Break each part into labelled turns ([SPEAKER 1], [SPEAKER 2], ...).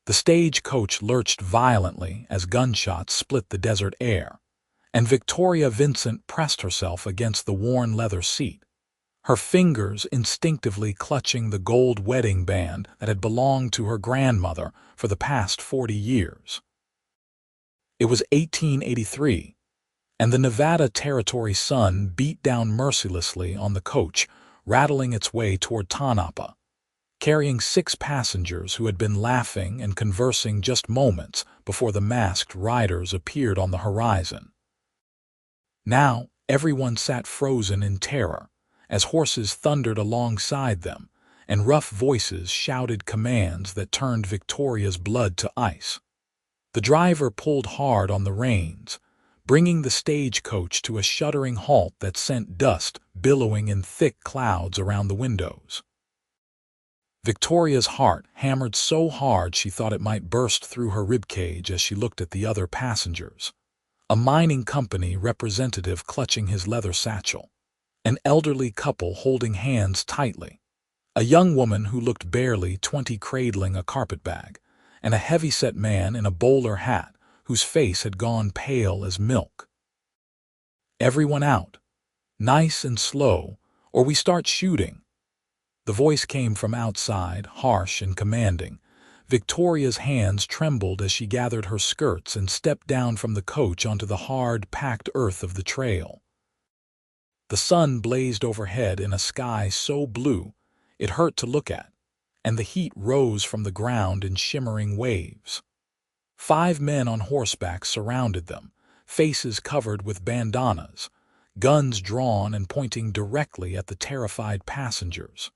[SPEAKER 1] The stagecoach lurched violently as gunshots split the desert air, and Victoria Vincent pressed herself against the worn leather seat, her fingers instinctively clutching the gold wedding band that had belonged to her grandmother for the past 40 years. It was 1883, and the Nevada Territory sun beat down mercilessly on the coach, rattling its way toward Tonopah, carrying 6 passengers who had been laughing and conversing just moments before the masked riders appeared on the horizon. Now, everyone sat frozen in terror, as horses thundered alongside them, and rough voices shouted commands that turned Victoria's blood to ice. The driver pulled hard on the reins, bringing the stagecoach to a shuddering halt that sent dust billowing in thick clouds around the windows. Victoria's heart hammered so hard she thought it might burst through her ribcage as she looked at the other passengers. A mining company representative clutching his leather satchel, an elderly couple holding hands tightly, a young woman who looked barely 20 cradling a carpetbag, and a heavy-set man in a bowler hat whose face had gone pale as milk. "Everyone out. Nice and slow, or we start shooting." The voice came from outside, harsh and commanding. Victoria's hands trembled as she gathered her skirts and stepped down from the coach onto the hard, packed earth of the trail. The sun blazed overhead in a sky so blue it hurt to look at, and the heat rose from the ground in shimmering waves. 5 men on horseback surrounded them, faces covered with bandanas, guns drawn and pointing directly at the terrified passengers.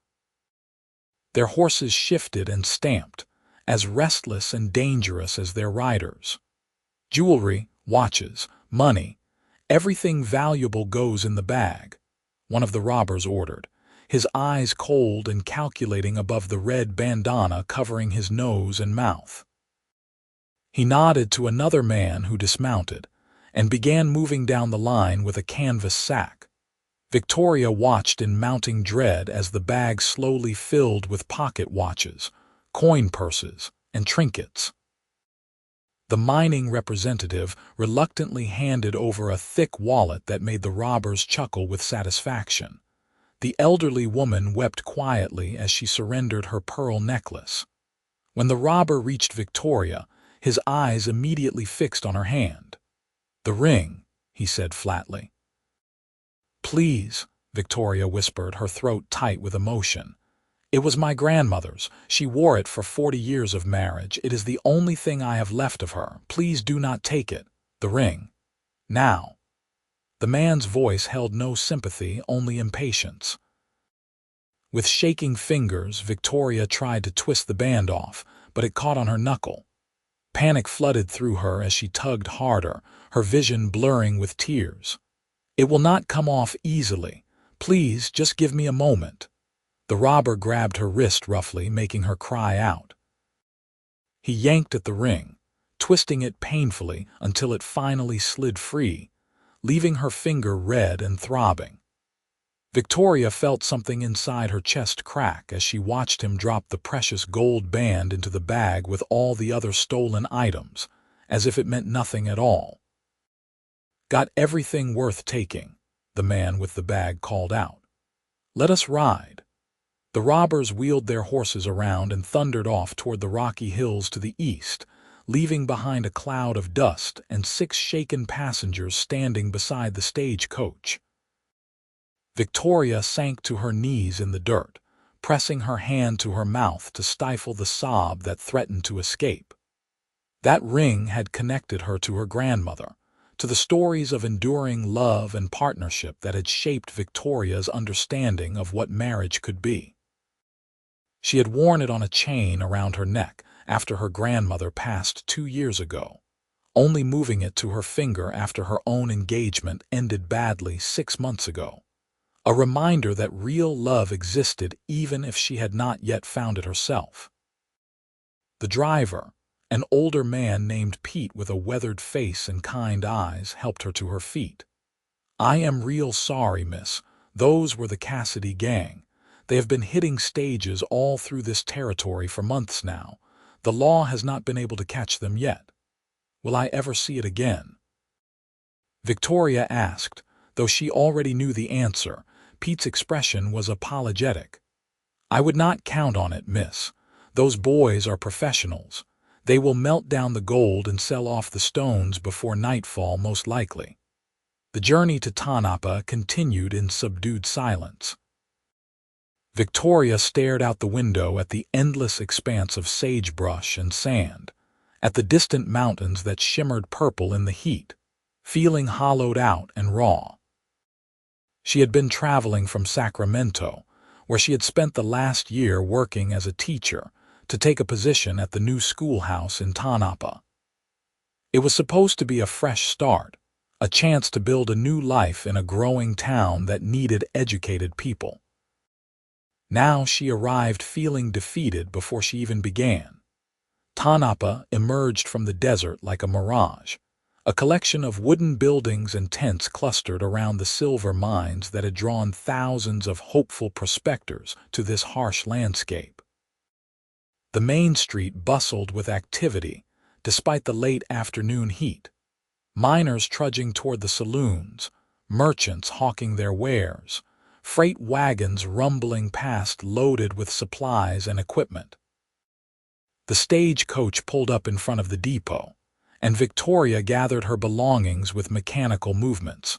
[SPEAKER 1] Their horses shifted and stamped, as restless and dangerous as their riders. "Jewelry, watches, money, everything valuable goes in the bag," one of the robbers ordered, his eyes cold and calculating above the red bandana covering his nose and mouth. He nodded to another man who dismounted and began moving down the line with a canvas sack. Victoria watched in mounting dread as the bag slowly filled with pocket watches, coin purses, and trinkets. The mining representative reluctantly handed over a thick wallet that made the robbers chuckle with satisfaction. The elderly woman wept quietly as she surrendered her pearl necklace. When the robber reached Victoria, his eyes immediately fixed on her hand. "The ring," he said flatly. "Please," Victoria whispered, her throat tight with emotion. "It was my grandmother's. She wore it for 40 years of marriage. It is the only thing I have left of her. Please do not take it. The ring. Now." The man's voice held no sympathy, only impatience. With shaking fingers, Victoria tried to twist the band off, but it caught on her knuckle. Panic flooded through her as she tugged harder, her vision blurring with tears. "It will not come off easily. Please, just give me a moment." The robber grabbed her wrist roughly, making her cry out. He yanked at the ring, twisting it painfully until it finally slid free, leaving her finger red and throbbing. Victoria felt something inside her chest crack as she watched him drop the precious gold band into the bag with all the other stolen items, as if it meant nothing at all. "Got everything worth taking," the man with the bag called out. "Let us ride." The robbers wheeled their horses around and thundered off toward the rocky hills to the east, leaving behind a cloud of dust and 6 shaken passengers standing beside the stagecoach. Victoria sank to her knees in the dirt, pressing her hand to her mouth to stifle the sob that threatened to escape. That ring had connected her to her grandmother, to the stories of enduring love and partnership that had shaped Victoria's understanding of what marriage could be. She had worn it on a chain around her neck after her grandmother passed 2 years ago, only moving it to her finger after her own engagement ended badly 6 months ago. A reminder that real love existed even if she had not yet found it herself. The driver, an older man named Pete with a weathered face and kind eyes, helped her to her feet. "I am real sorry, miss. Those were the Cassidy gang. They have been hitting stages all through this territory for months now. The law has not been able to catch them yet. Will I ever see it again? Victoria asked, though she already knew the answer. Pete's expression was apologetic. I would not count on it, miss. Those boys are professionals. They will melt down the gold and sell off the stones before nightfall, most likely. The journey to Tanapa continued in subdued silence. Victoria stared out the window at the endless expanse of sagebrush and sand, at the distant mountains that shimmered purple in the heat, feeling hollowed out and raw. She had been traveling from Sacramento, where she had spent the last year working as a teacher, to take a position at the new schoolhouse in Tanapa. It was supposed to be a fresh start, a chance to build a new life in a growing town that needed educated people. Now she arrived feeling defeated before she even began. Tanapa emerged from the desert like a mirage, a collection of wooden buildings and tents clustered around the silver mines that had drawn thousands of hopeful prospectors to this harsh landscape. The main street bustled with activity, despite the late afternoon heat. Miners trudging toward the saloons, merchants hawking their wares, freight wagons rumbling past loaded with supplies and equipment. The stagecoach pulled up in front of the depot, and Victoria gathered her belongings with mechanical movements,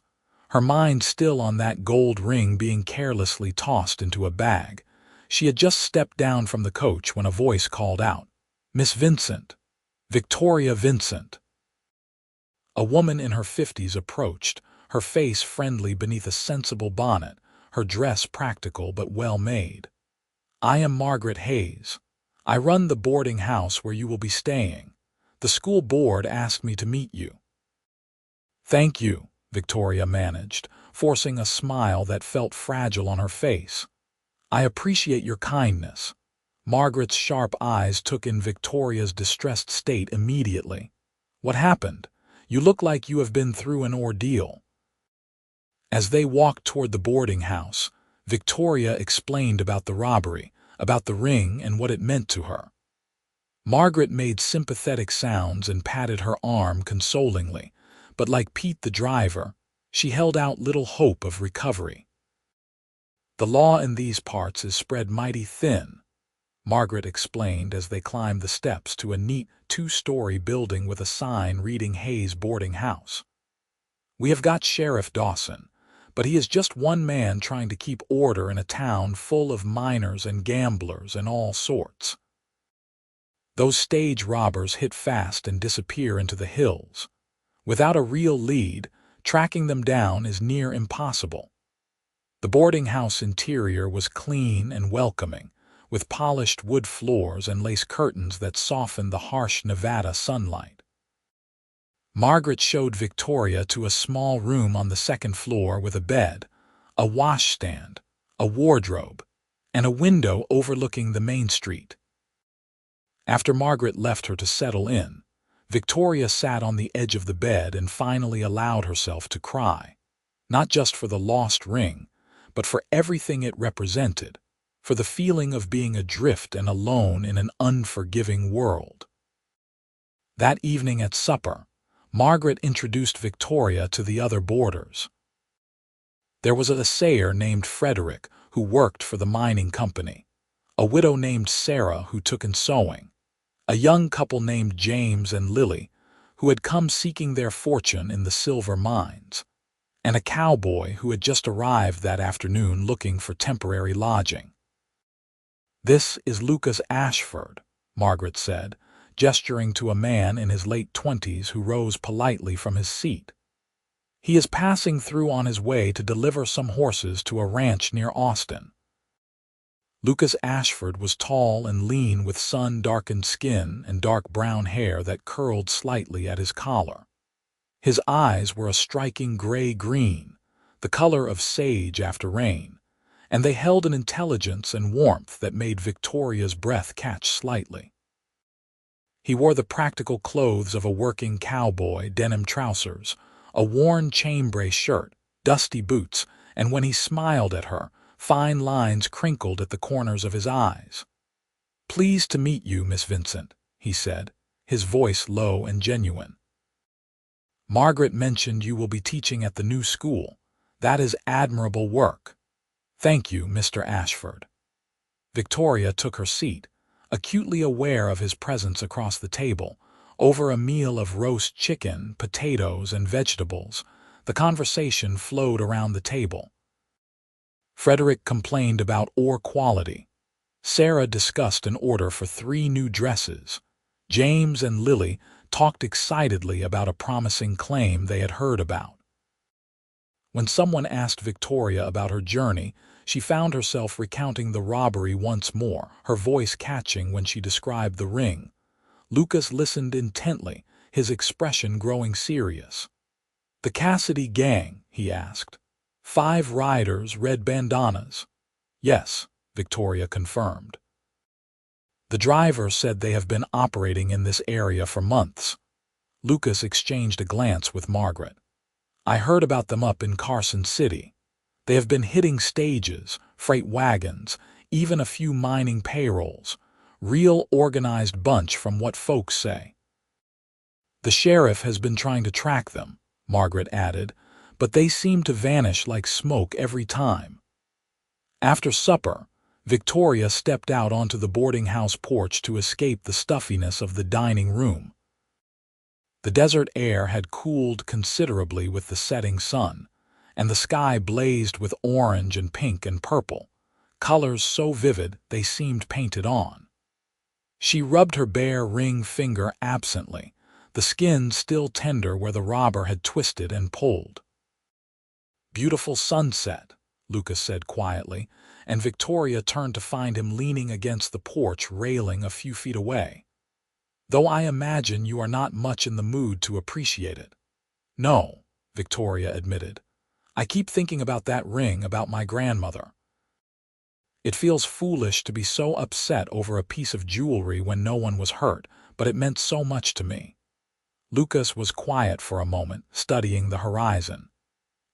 [SPEAKER 1] her mind still on that gold ring being carelessly tossed into a bag. She had just stepped down from the coach when a voice called out, "Miss Vincent, Victoria Vincent." A woman in her 50s approached, her face friendly beneath a sensible bonnet, her dress practical but well-made. "I am Margaret Hayes. I run the boarding house where you will be staying. The school board asked me to meet you." "Thank you," Victoria managed, forcing a smile that felt fragile on her face. "I appreciate your kindness." Margaret's sharp eyes took in Victoria's distressed state immediately. "What happened? You look like you have been through an ordeal." As they walked toward the boarding house, Victoria explained about the robbery, about the ring and what it meant to her. Margaret made sympathetic sounds and patted her arm consolingly, but like Pete the driver, she held out little hope of recovery. "The law in these parts is spread mighty thin," Margaret explained as they climbed the steps to a neat two-story building with a sign reading Hayes Boarding House. "We have got Sheriff Dawson, but he is just one man trying to keep order in a town full of miners and gamblers and all sorts. Those stage robbers hit fast and disappear into the hills. Without a real lead, tracking them down is near impossible." The boarding house interior was clean and welcoming, with polished wood floors and lace curtains that softened the harsh Nevada sunlight. Margaret showed Victoria to a small room on the second floor with a bed, a washstand, a wardrobe, and a window overlooking the main street. After Margaret left her to settle in, Victoria sat on the edge of the bed and finally allowed herself to cry, not just for the lost ring, but for everything it represented, for the feeling of being adrift and alone in an unforgiving world. That evening at supper, Margaret introduced Victoria to the other boarders. There was a sayer named Frederick who worked for the mining company, a widow named Sarah who took in sewing, a young couple named James and Lily who had come seeking their fortune in the silver mines, and a cowboy who had just arrived that afternoon looking for temporary lodging. "This is Lucas Ashford," Margaret said, gesturing to a man in his late 20s who rose politely from his seat. "He is passing through on his way to deliver some horses to a ranch near Austin." Lucas Ashford was tall and lean with sun-darkened skin and dark brown hair that curled slightly at his collar. His eyes were a striking gray-green, the color of sage after rain, and they held an intelligence and warmth that made Victoria's breath catch slightly. He wore the practical clothes of a working cowboy, denim trousers, a worn chambray shirt, dusty boots, and when he smiled at her, fine lines crinkled at the corners of his eyes. "Pleased to meet you, Miss Vincent," he said, his voice low and genuine. "Margaret mentioned you will be teaching at the new school. That is admirable work." "Thank you, Mr. Ashford." Victoria took her seat, acutely aware of his presence across the table. Over a meal of roast chicken, potatoes, and vegetables, the conversation flowed around the table. Frederick complained about ore quality. Sarah discussed an order for 3 new dresses. James and Lily talked excitedly about a promising claim they had heard about. When someone asked Victoria about her journey, she found herself recounting the robbery once more, her voice catching when she described the ring. Lucas listened intently, his expression growing serious. "The Cassidy gang?" he asked. "5 riders, red bandanas." "Yes," Victoria confirmed. "The driver said they have been operating in this area for months." Lucas exchanged a glance with Margaret. "I heard about them up in Carson City. They have been hitting stages, freight wagons, even a few mining payrolls. Real organized bunch from what folks say." "The sheriff has been trying to track them," Margaret added, "but they seem to vanish like smoke every time." After supper, Victoria stepped out onto the boarding house porch to escape the stuffiness of the dining room. The desert air had cooled considerably with the setting sun, and the sky blazed with orange and pink and purple, colors so vivid they seemed painted on. She rubbed her bare ring finger absently, the skin still tender where the robber had twisted and pulled. "Beautiful sunset," Lucas said quietly, and Victoria turned to find him leaning against the porch railing a few feet away. "Though I imagine you are not much in the mood to appreciate it." "No," Victoria admitted. "I keep thinking about that ring, about my grandmother. It feels foolish to be so upset over a piece of jewelry when no one was hurt, but it meant so much to me." Lucas was quiet for a moment, studying the horizon.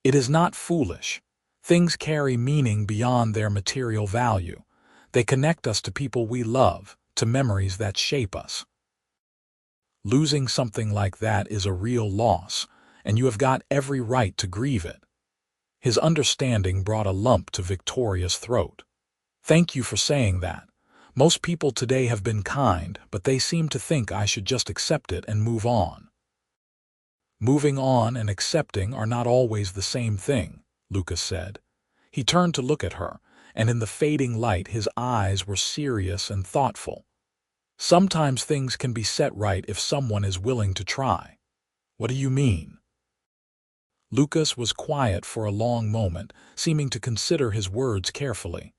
[SPEAKER 1] "It is not foolish. Things carry meaning beyond their material value. They connect us to people we love, to memories that shape us. Losing something like that is a real loss, and you have got every right to grieve it." His understanding brought a lump to Victoria's throat. "Thank you for saying that. Most people today have been kind, but they seem to think I should just accept it and move on." "Moving on and accepting are not always the same thing," Lucas said. He turned to look at her, and in the fading light his eyes were serious and thoughtful. "Sometimes things can be set right if someone is willing to try." "What do you mean?" Lucas was quiet for a long moment, seeming to consider his words carefully.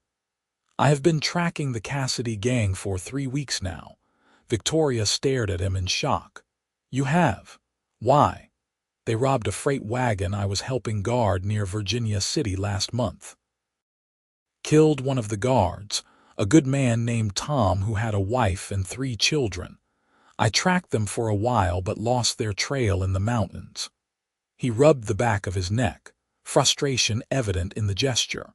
[SPEAKER 1] "I have been tracking the Cassidy gang for 3 weeks now." Victoria stared at him in shock. "You have? Why?" "They robbed a freight wagon I was helping guard near Virginia City last month. Killed one of the guards, a good man named Tom who had a wife and 3 children. I tracked them for a while but lost their trail in the mountains." He rubbed the back of his neck, frustration evident in the gesture.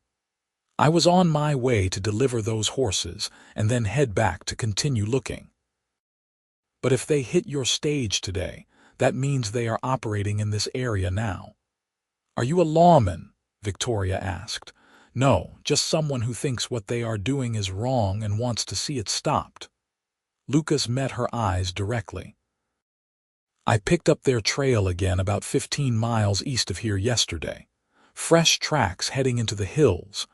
[SPEAKER 1] "I was on my way to deliver those horses and then head back to continue looking." "But if they hit your stage today, that means they are operating in this area now." "Are you a lawman?" Victoria asked. "No, just someone who thinks what they are doing is wrong and wants to see it stopped." Lucas met her eyes directly. "I picked up their trail again about 15 miles east of here yesterday. Fresh tracks heading into the hills.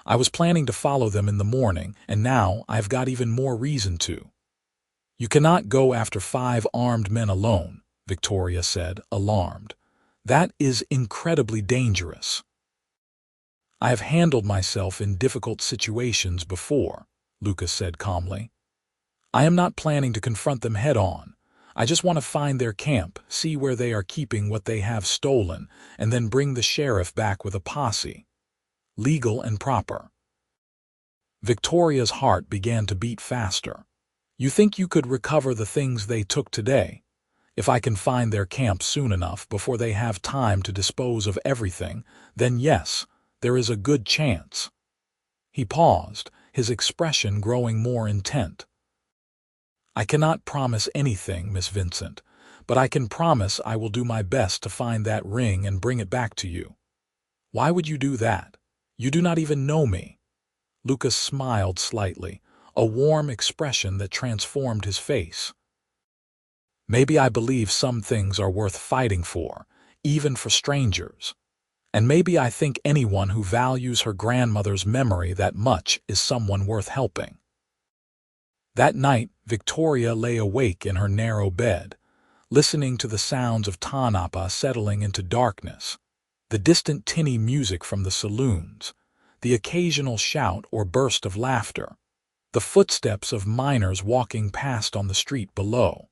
[SPEAKER 1] I was planning to follow them in the morning, and now I've got even more reason to." "You cannot go after 5 armed men alone," Victoria said, alarmed. "That is incredibly dangerous." "I have handled myself in difficult situations before," Lucas said calmly. "I am not planning to confront them head-on. I just want to find their camp, see where they are keeping what they have stolen, and then bring the sheriff back with a posse. Legal and proper." Victoria's heart began to beat faster. "You think you could recover the things they took today? If I can find their camp soon enough before they have time to dispose of everything, then yes, there is a good chance." He paused, his expression growing more intent. I cannot promise anything, Miss Vincent, but I can promise I will do my best to find that ring and bring it back to you. Why would you do that? You do not even know me. Lucas smiled slightly, a warm expression that transformed his face. Maybe I believe some things are worth fighting for, even for strangers. And maybe I think anyone who values her grandmother's memory that much is someone worth helping. That night, Victoria lay awake in her narrow bed, listening to the sounds of Tanapa settling into darkness, the distant tinny music from the saloons, the occasional shout or burst of laughter, the footsteps of miners walking past on the street below.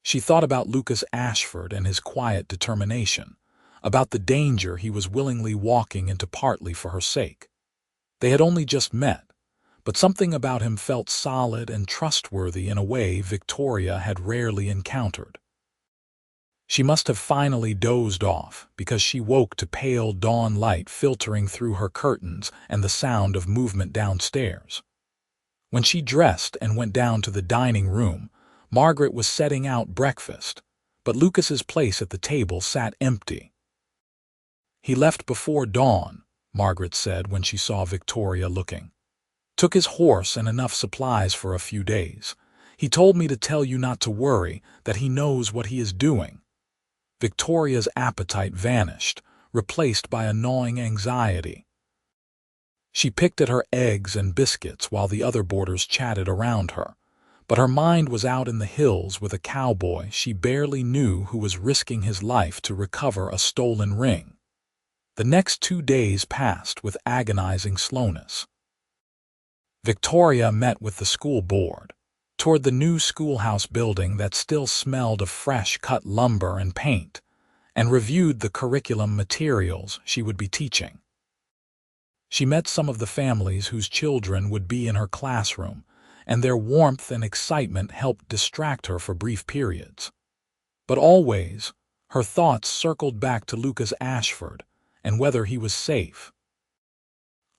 [SPEAKER 1] She thought about Lucas Ashford and his quiet determination, about the danger he was willingly walking into partly for her sake. They had only just met, but something about him felt solid and trustworthy in a way Victoria had rarely encountered. She must have finally dozed off because she woke to pale dawn light filtering through her curtains and the sound of movement downstairs. When she dressed and went down to the dining room, Margaret was setting out breakfast, but Lucas's place at the table sat empty. "He left before dawn," Margaret said when she saw Victoria looking. "Took his horse and enough supplies for a few days. He told me to tell you not to worry, that he knows what he is doing." Victoria's appetite vanished, replaced by a gnawing anxiety. She picked at her eggs and biscuits while the other boarders chatted around her, but her mind was out in the hills with a cowboy she barely knew who was risking his life to recover a stolen ring. The next 2 days passed with agonizing slowness. Victoria met with the school board, toured the new schoolhouse building that still smelled of fresh-cut lumber and paint, and reviewed the curriculum materials she would be teaching. She met some of the families whose children would be in her classroom, and their warmth and excitement helped distract her for brief periods. But always, her thoughts circled back to Lucas Ashford and whether he was safe.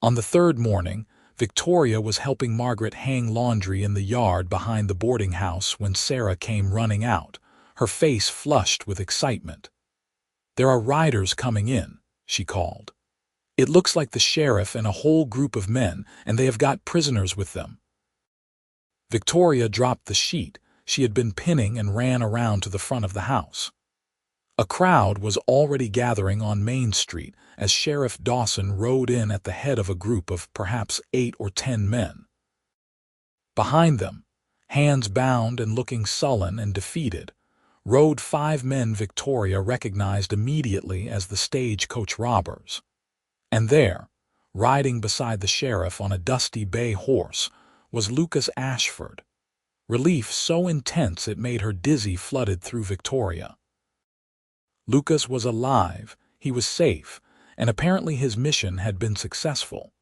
[SPEAKER 1] On the third morning, Victoria was helping Margaret hang laundry in the yard behind the boarding house when Sarah came running out, her face flushed with excitement. "There are riders coming in," she called. "It looks like the sheriff and a whole group of men, and they have got prisoners with them." Victoria dropped the sheet she had been pinning and ran around to the front of the house. A crowd was already gathering on Main Street as Sheriff Dawson rode in at the head of a group of perhaps 8 or 10 men. Behind them, hands bound and looking sullen and defeated, rode 5 men Victoria recognized immediately as the Stagecoach robbers. And there, riding beside the sheriff on a dusty bay horse, was Lucas Ashford. Relief so intense it made her dizzy flooded through Victoria. Lucas was alive, he was safe, and apparently his mission had been successful.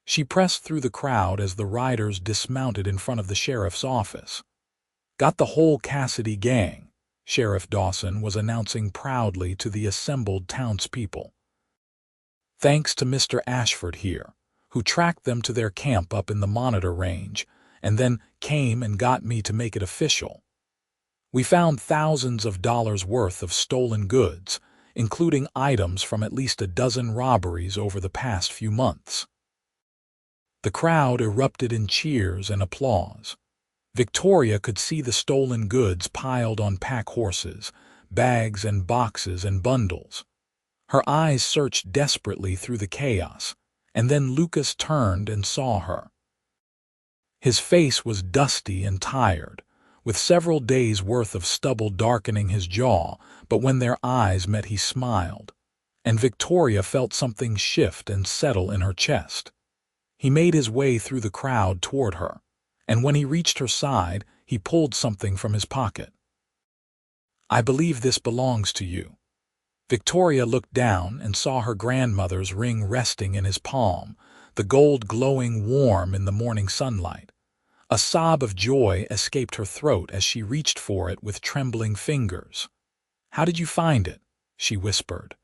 [SPEAKER 1] She pressed through the crowd as the riders dismounted in front of the sheriff's office. "Got the whole Cassidy gang," Sheriff Dawson was announcing proudly to the assembled townspeople. "Thanks to Mr. Ashford here, who tracked them to their camp up in the Monitor Range, and then came and got me to make it official. We found thousands of dollars worth of stolen goods, including items from at least a dozen robberies over the past few months." The crowd erupted in cheers and applause. Victoria could see the stolen goods piled on pack horses, bags and boxes and bundles. Her eyes searched desperately through the chaos, and then Lucas turned and saw her. His face was dusty and tired, with several days' worth of stubble darkening his jaw, but when their eyes met he smiled, and Victoria felt something shift and settle in her chest. He made his way through the crowd toward her, and when he reached her side, he pulled something from his pocket. "I believe this belongs to you." Victoria looked down and saw her grandmother's ring resting in his palm, the gold glowing warm in the morning sunlight. A sob of joy escaped her throat as she reached for it with trembling fingers. "How did you find it?" she whispered.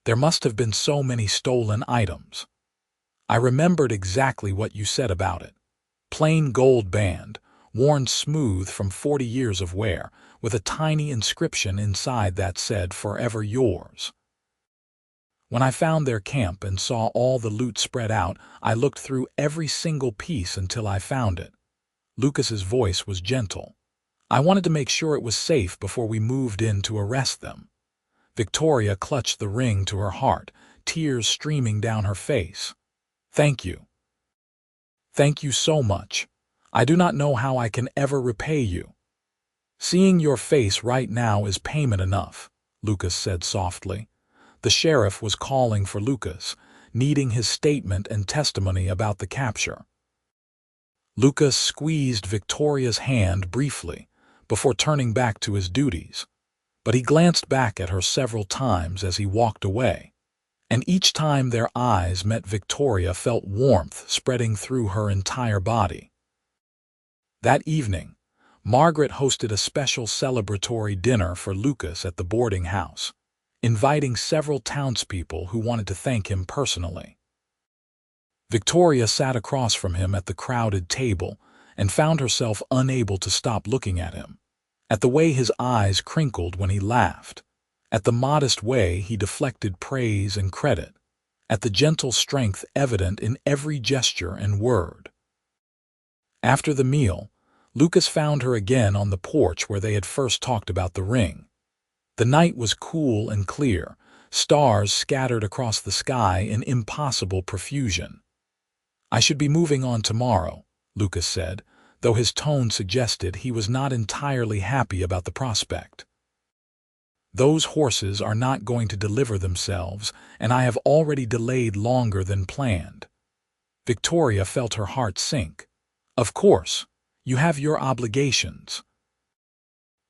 [SPEAKER 1] "There must have been so many stolen items." "I remembered exactly what you said about it. Plain gold band, worn smooth from 40 years of wear, with a tiny inscription inside that said, "Forever yours." When I found their camp and saw all the loot spread out, I looked through every single piece until I found it. Lucas's voice was gentle. I wanted to make sure it was safe before we moved in to arrest them. Victoria clutched the ring to her heart, tears streaming down her face. "Thank you. Thank you so much. I do not know how I can ever repay you." "Seeing your face right now is payment enough," Lucas said softly. The sheriff was calling for Lucas, needing his statement and testimony about the capture. Lucas squeezed Victoria's hand briefly before turning back to his duties, but he glanced back at her several times as he walked away, and each time their eyes met, Victoria felt warmth spreading through her entire body. That evening, Margaret hosted a special celebratory dinner for Lucas at the boarding house, inviting several townspeople who wanted to thank him personally. Victoria sat across from him at the crowded table and found herself unable to stop looking at him, at the way his eyes crinkled when he laughed, at the modest way he deflected praise and credit, at the gentle strength evident in every gesture and word. After the meal, Lucas found her again on the porch where they had first talked about the ring. The night was cool and clear, stars scattered across the sky in impossible profusion. "I should be moving on tomorrow," Lucas said, though his tone suggested he was not entirely happy about the prospect. "Those horses are not going to deliver themselves, and I have already delayed longer than planned." Victoria felt her heart sink. "Of course, you have your obligations."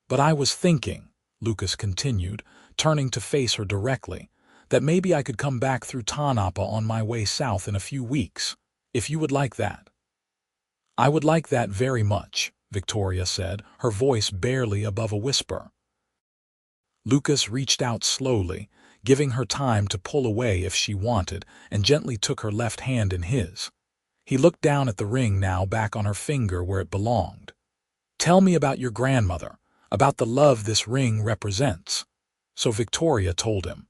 [SPEAKER 1] "But I was thinking," Lucas continued, turning to face her directly, "that maybe I could come back through Tanapa on my way south in a few weeks, if you would like that." "I would like that very much," Victoria said, her voice barely above a whisper. Lucas reached out slowly, giving her time to pull away if she wanted, and gently took her left hand in his. He looked down at the ring now back on her finger where it belonged. "Tell me about your grandmother, about the love this ring represents." So Victoria told him.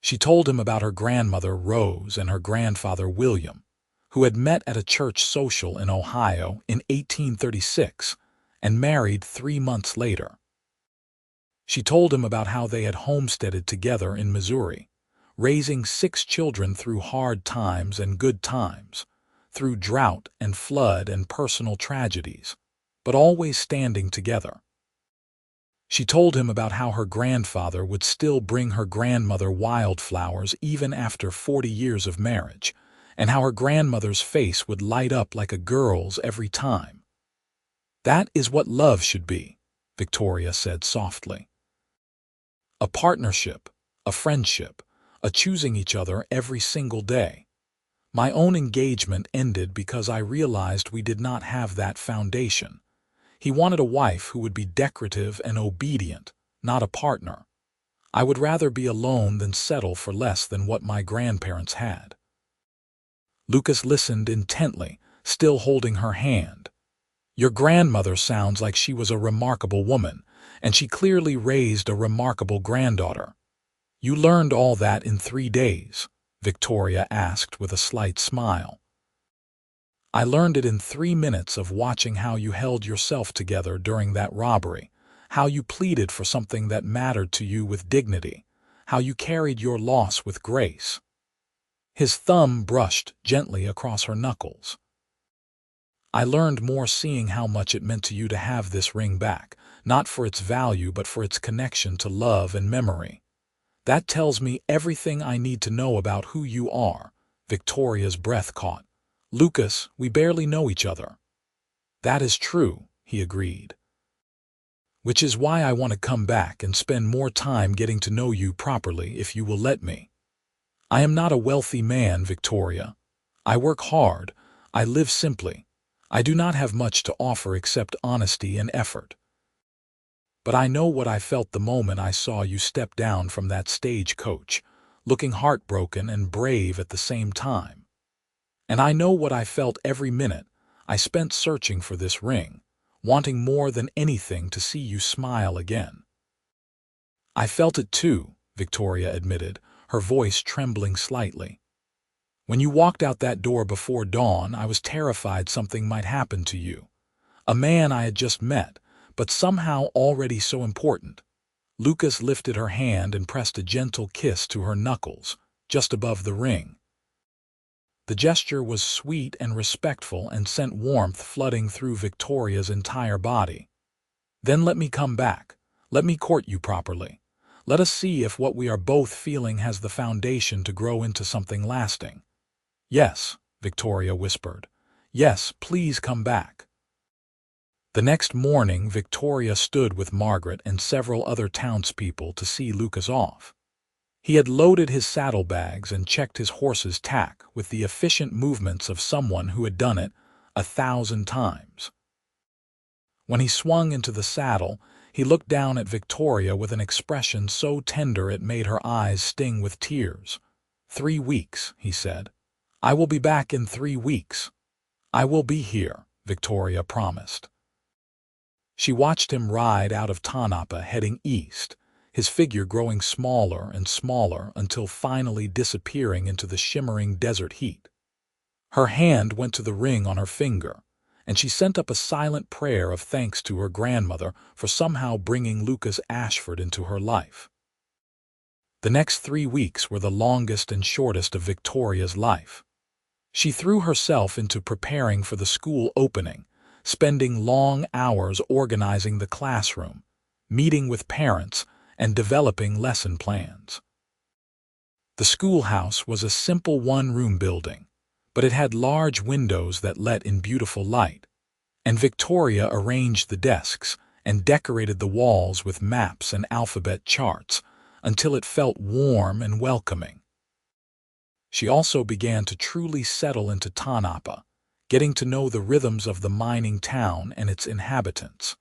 [SPEAKER 1] She told him about her grandmother Rose and her grandfather William, who had met at a church social in Ohio in 1836 and married 3 months later. She told him about how they had homesteaded together in Missouri, raising 6 children through hard times and good times, through drought and flood and personal tragedies, but always standing together. She told him about how her grandfather would still bring her grandmother wildflowers even after 40 years of marriage, and how her grandmother's face would light up like a girl's every time. "That is what love should be," Victoria said softly. "A partnership, a friendship, a choosing each other every single day. My own engagement ended because I realized we did not have that foundation. He wanted a wife who would be decorative and obedient, not a partner. I would rather be alone than settle for less than what my grandparents had." Lucas listened intently, still holding her hand. "Your grandmother sounds like she was a remarkable woman, and she clearly raised a remarkable granddaughter. You learned all that in 3 days?" Victoria asked with a slight smile. "I learned it in 3 minutes of watching how you held yourself together during that robbery, how you pleaded for something that mattered to you with dignity, how you carried your loss with grace." His thumb brushed gently across her knuckles. "I learned more seeing how much it meant to you to have this ring back, not for its value but for its connection to love and memory. That tells me everything I need to know about who you are." Victoria's breath caught. "Lucas, we barely know each other." "That is true," he agreed. "Which is why I want to come back and spend more time getting to know you properly if you will let me. I am not a wealthy man, Victoria. I work hard. I live simply. I do not have much to offer except honesty and effort. But I know what I felt the moment I saw you step down from that stagecoach, looking heartbroken and brave at the same time. And I know what I felt every minute I spent searching for this ring, wanting more than anything to see you smile again." "I felt it too," Victoria admitted, her voice trembling slightly. "When you walked out that door before dawn, I was terrified something might happen to you. A man I had just met, but somehow already so important." Lucas lifted her hand and pressed a gentle kiss to her knuckles, just above the ring. The gesture was sweet and respectful and sent warmth flooding through Victoria's entire body. "Then let me come back. Let me court you properly. Let us see if what we are both feeling has the foundation to grow into something lasting." "Yes," Victoria whispered. "Yes, please come back." The next morning, Victoria stood with Margaret and several other townspeople to see Lucas off. He had loaded his saddlebags and checked his horse's tack with the efficient movements of someone who had done it 1,000 times. When he swung into the saddle, he looked down at Victoria with an expression so tender it made her eyes sting with tears. "3 weeks," he said. "I will be back in 3 weeks. I will be here," Victoria promised. She watched him ride out of Tanapa heading east, his figure growing smaller and smaller until finally disappearing into the shimmering desert heat. Her hand went to the ring on her finger, and she sent up a silent prayer of thanks to her grandmother for somehow bringing Lucas Ashford into her life. The next 3 weeks were the longest and shortest of Victoria's life. She threw herself into preparing for the school opening, spending long hours organizing the classroom, meeting with parents, and developing lesson plans. The schoolhouse was a simple one-room building, but it had large windows that let in beautiful light, and Victoria arranged the desks and decorated the walls with maps and alphabet charts until it felt warm and welcoming. She also began to truly settle into Tanapa, getting to know the rhythms of the mining town and its inhabitants.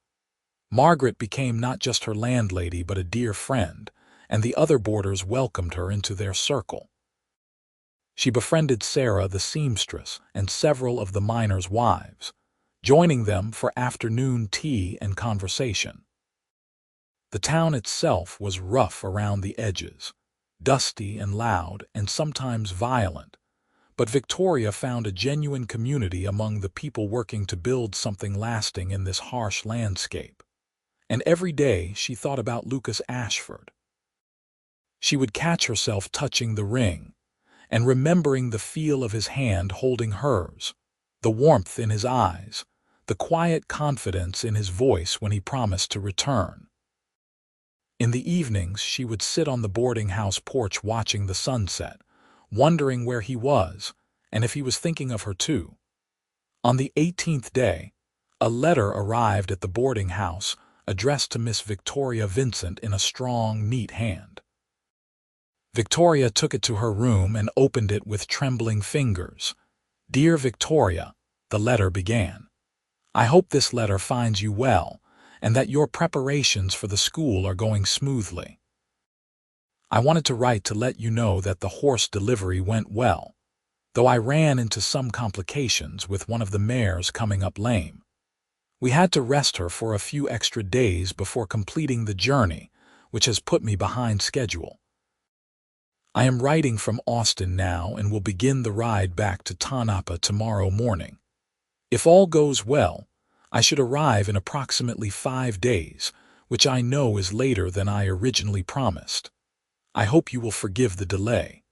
[SPEAKER 1] Margaret became not just her landlady but a dear friend, and the other boarders welcomed her into their circle. She befriended Sarah the seamstress and several of the miners' wives, joining them for afternoon tea and conversation. The town itself was rough around the edges, dusty and loud and sometimes violent, but Victoria found a genuine community among the people working to build something lasting in this harsh landscape. And every day she thought about Lucas Ashford. She would catch herself touching the ring and remembering the feel of his hand holding hers, the warmth in his eyes, the quiet confidence in his voice when he promised to return. In the evenings, she would sit on the boarding house porch watching the sunset, wondering where he was and if he was thinking of her too. On the 18th day, a letter arrived at the boarding house addressed to Miss Victoria Vincent in a strong, neat hand. Victoria took it to her room and opened it with trembling fingers. "Dear Victoria," the letter began. "I hope this letter finds you well and that your preparations for the school are going smoothly. I wanted to write to let you know that the horse delivery went well, though I ran into some complications with one of the mares coming up lame. We had to rest her for a few extra days before completing the journey, which has put me behind schedule. I am writing from Austin now and will begin the ride back to Tanapa tomorrow morning. If all goes well, I should arrive in approximately 5 days, which I know is later than I originally promised. I hope you will forgive the delay.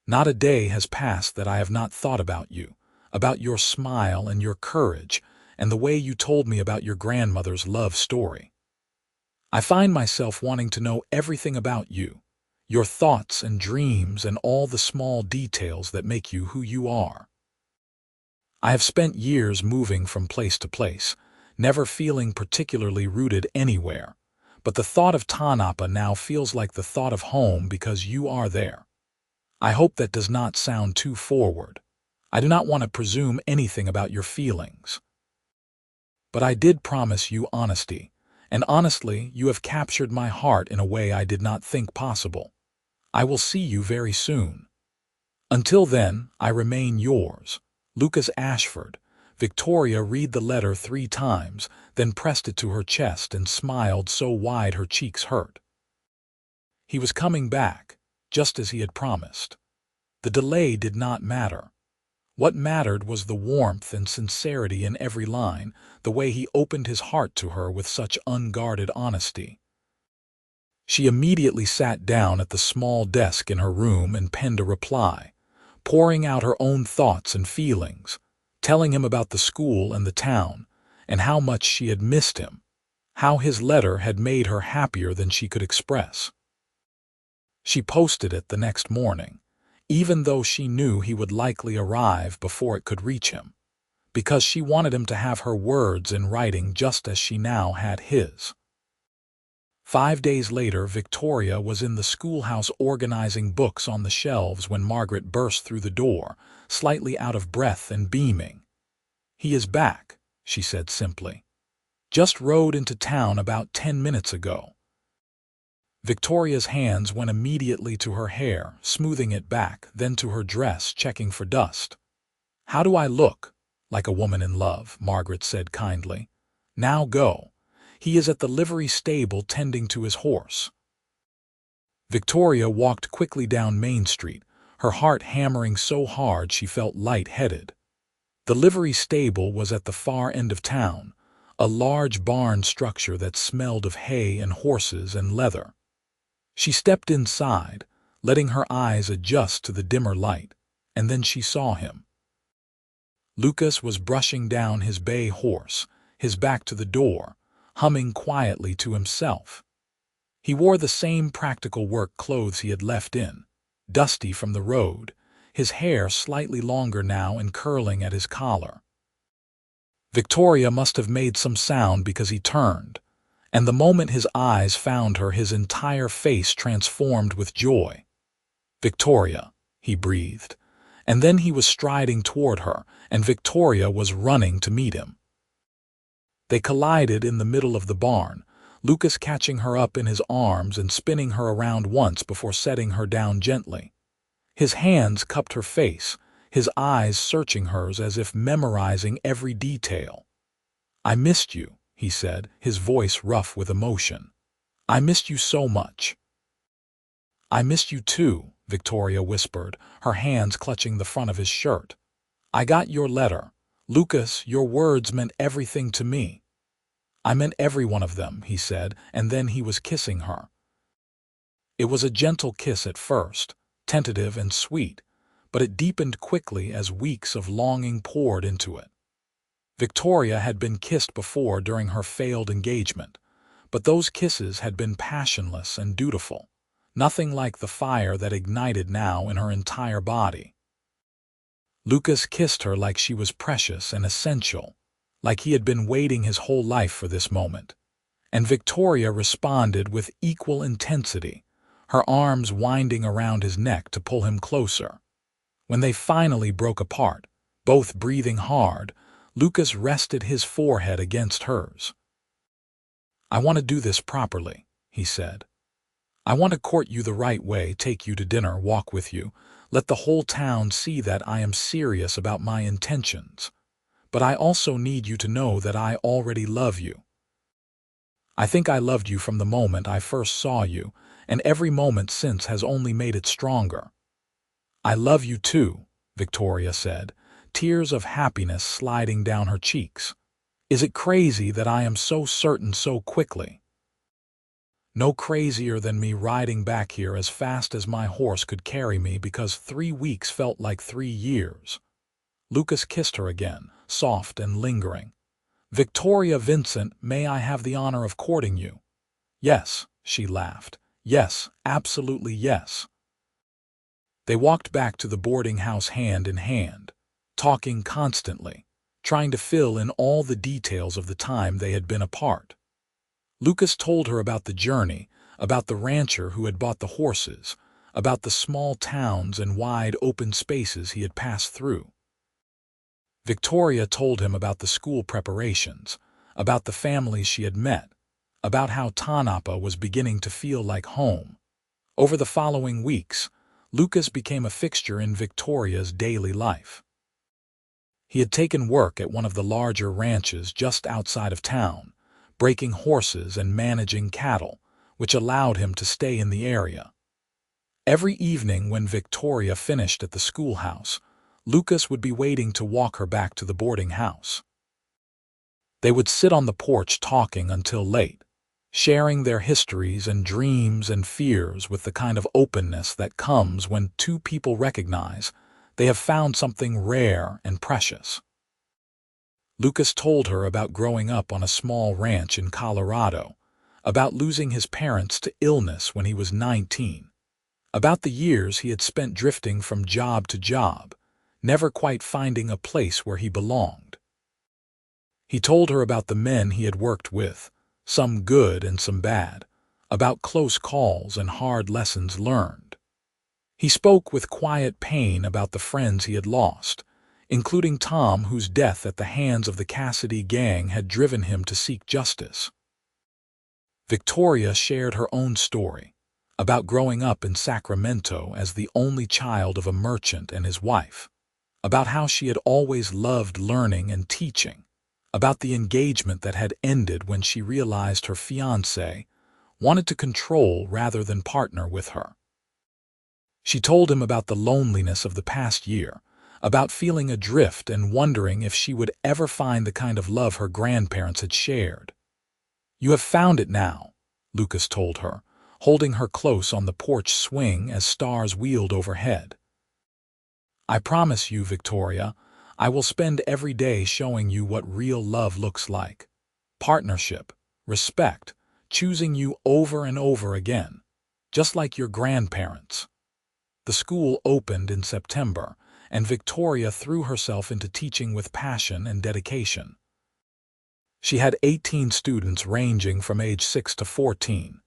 [SPEAKER 1] Not a day has passed that I have not thought about you, about your smile and your courage, and the way you told me about your grandmother's love story. I find myself wanting to know everything about you, your thoughts and dreams and all the small details that make you who you are. I have spent years moving from place to place, never feeling particularly rooted anywhere, but the thought of Tanapa now feels like the thought of home because you are there. I hope that does not sound too forward. I do not want to presume anything about your feelings. But I did promise you honesty, and honestly, you have captured my heart in a way I did not think possible. I will see you very soon. Until then, I remain yours, Lucas Ashford, Victoria read the letter 3 times, then pressed it to her chest and smiled so wide her cheeks hurt. He was coming back, just as he had promised. The delay did not matter. What mattered was the warmth and sincerity in every line, the way he opened his heart to her with such unguarded honesty. She immediately sat down at the small desk in her room and penned a reply, pouring out her own thoughts and feelings, telling him about the school and the town, and how much she had missed him, how his letter had made her happier than she could express. She posted it the next morning, even though she knew he would likely arrive before it could reach him, because she wanted him to have her words in writing just as she now had his. 5 days later, Victoria was in the schoolhouse organizing books on the shelves when Margaret burst through the door, slightly out of breath and beaming. "He is back," she said simply. "Just rode into town about 10 minutes ago." Victoria's hands went immediately to her hair, smoothing it back, then to her dress, checking for dust. "How do I look?" "Like a woman in love," Margaret said kindly. "Now go. He is at the livery stable tending to his horse." Victoria walked quickly down Main Street, her heart hammering so hard she felt light-headed. The livery stable was at the far end of town, a large barn structure that smelled of hay and horses and leather. She stepped inside, letting her eyes adjust to the dimmer light, and then she saw him. Lucas was brushing down his bay horse, his back to the door, humming quietly to himself. He wore the same practical work clothes he had left in, dusty from the road, his hair slightly longer now and curling at his collar. Victoria must have made some sound because he turned, and the moment his eyes found her, his entire face transformed with joy. "Victoria," he breathed, and then he was striding toward her, and Victoria was running to meet him. They collided in the middle of the barn, Lucas catching her up in his arms and spinning her around once before setting her down gently. His hands cupped her face, his eyes searching hers as if memorizing every detail. "I missed you," he said, his voice rough with emotion. "I missed you so much." "I missed you too," Victoria whispered, her hands clutching the front of his shirt. "I got your letter. Lucas, your words meant everything to me." "I meant every one of them," he said, and then he was kissing her. It was a gentle kiss at first, tentative and sweet, but it deepened quickly as weeks of longing poured into it. Victoria had been kissed before during her failed engagement, but those kisses had been passionless and dutiful, nothing like the fire that ignited now in her entire body. Lucas kissed her like she was precious and essential, like he had been waiting his whole life for this moment. And Victoria responded with equal intensity, her arms winding around his neck to pull him closer. When they finally broke apart, both breathing hard, Lucas rested his forehead against hers. "I want to do this properly," he said. "I want to court you the right way, take you to dinner, walk with you, let the whole town see that I am serious about my intentions. But I also need you to know that I already love you. I think I loved you from the moment I first saw you, and every moment since has only made it stronger." "I love you too," Victoria said, tears of happiness sliding down her cheeks. "Is it crazy that I am so certain so quickly?" "No crazier than me riding back here as fast as my horse could carry me because 3 weeks felt like 3 years. Lucas kissed her again, soft and lingering. "Victoria Vincent, may I have the honor of courting you?" "Yes," she laughed. "Yes, absolutely yes." They walked back to the boarding house hand in hand, talking constantly, trying to fill in all the details of the time they had been apart. Lucas told her about the journey, about the rancher who had bought the horses, about the small towns and wide open spaces he had passed through. Victoria told him about the school preparations, about the families she had met, about how Tanapa was beginning to feel like home. Over the following weeks, Lucas became a fixture in Victoria's daily life. He had taken work at one of the larger ranches just outside of town, breaking horses and managing cattle, which allowed him to stay in the area. Every evening when Victoria finished at the schoolhouse, Lucas would be waiting to walk her back to the boarding house. They would sit on the porch talking until late, sharing their histories and dreams and fears with the kind of openness that comes when two people recognize they have found something rare and precious. Lucas told her about growing up on a small ranch in Colorado, about losing his parents to illness when he was 19, about the years he had spent drifting from job to job, never quite finding a place where he belonged. He told her about the men he had worked with, some good and some bad, about close calls and hard lessons learned. He spoke with quiet pain about the friends he had lost, including Tom, whose death at the hands of the Cassidy gang had driven him to seek justice. Victoria shared her own story, about growing up in Sacramento as the only child of a merchant and his wife, about how she had always loved learning and teaching, about the engagement that had ended when she realized her fiancé wanted to control rather than partner with her. She told him about the loneliness of the past year, about feeling adrift and wondering if she would ever find the kind of love her grandparents had shared. "You have found it now," Lucas told her, holding her close on the porch swing as stars wheeled overhead. "I promise you, Victoria, I will spend every day showing you what real love looks like. Partnership, respect, choosing you over and over again, just like your grandparents." The school opened in September, and Victoria threw herself into teaching with passion and dedication. She had 18 students ranging from age 6 to 14,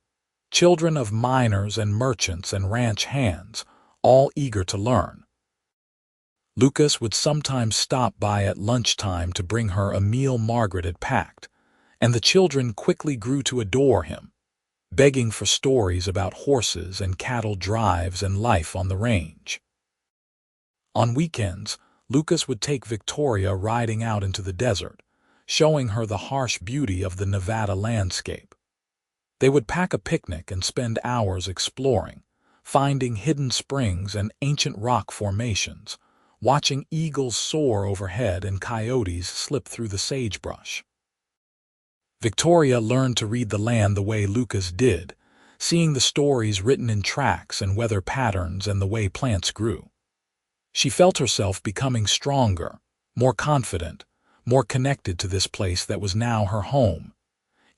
[SPEAKER 1] children of miners and merchants and ranch hands, all eager to learn. Lucas would sometimes stop by at lunchtime to bring her a meal Margaret had packed, and the children quickly grew to adore him, begging for stories about horses and cattle drives and life on the range. On weekends, Lucas would take Victoria riding out into the desert, showing her the harsh beauty of the Nevada landscape. They would pack a picnic and spend hours exploring, finding hidden springs and ancient rock formations, watching eagles soar overhead and coyotes slip through the sagebrush. Victoria learned to read the land the way Lucas did, seeing the stories written in tracks and weather patterns and the way plants grew. She felt herself becoming stronger, more confident, more connected to this place that was now her home.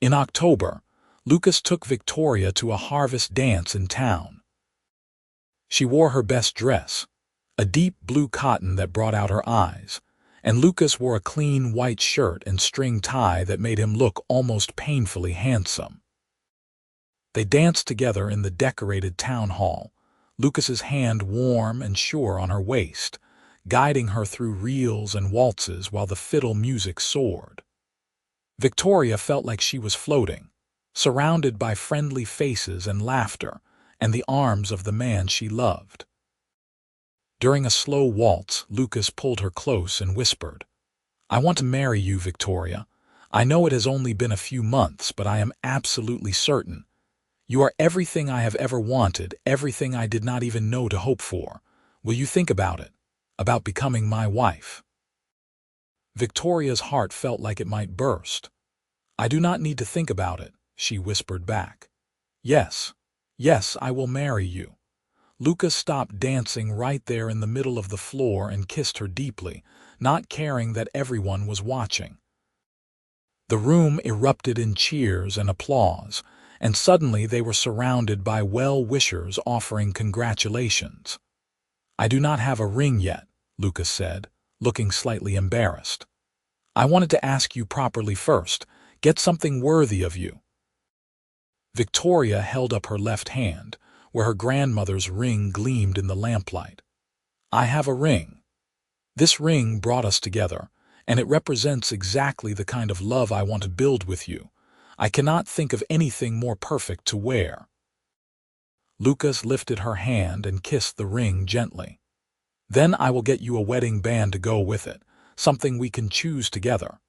[SPEAKER 1] In October, Lucas took Victoria to a harvest dance in town. She wore her best dress, a deep blue cotton that brought out her eyes, and Lucas wore a clean white shirt and string tie that made him look almost painfully handsome. They danced together in the decorated town hall, Lucas's hand warm and sure on her waist, guiding her through reels and waltzes while the fiddle music soared. Victoria felt like she was floating, surrounded by friendly faces and laughter, and the arms of the man she loved. During a slow waltz, Lucas pulled her close and whispered, "I want to marry you, Victoria. I know it has only been a few months, but I am absolutely certain. You are everything I have ever wanted, everything I did not even know to hope for. Will you think about it? About becoming my wife?" Victoria's heart felt like it might burst. "I do not need to think about it," she whispered back. "Yes, yes, I will marry you." Lucas stopped dancing right there in the middle of the floor and kissed her deeply, not caring that everyone was watching. The room erupted in cheers and applause, and suddenly they were surrounded by well-wishers offering congratulations. "I do not have a ring yet," Lucas said, looking slightly embarrassed. "I wanted to ask you properly first, get something worthy of you." Victoria held up her left hand, where her grandmother's ring gleamed in the lamplight. "I have a ring. This ring brought us together, and it represents exactly the kind of love I want to build with you. I cannot think of anything more perfect to wear." Lucas lifted her hand and kissed the ring gently. "Then I will get you a wedding band to go with it, something we can choose together.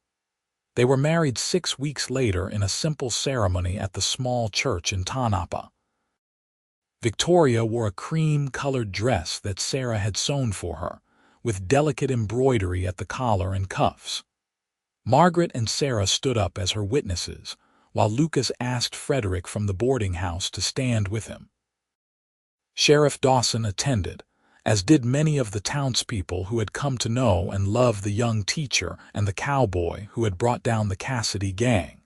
[SPEAKER 1] They were married 6 weeks later in a simple ceremony at the small church in Tanapa. Victoria wore a cream-colored dress that Sarah had sewn for her, with delicate embroidery at the collar and cuffs. Margaret and Sarah stood up as her witnesses, while Lucas asked Frederick from the boarding house to stand with him. Sheriff Dawson attended, as did many of the townspeople who had come to know and love the young teacher and the cowboy who had brought down the Cassidy gang.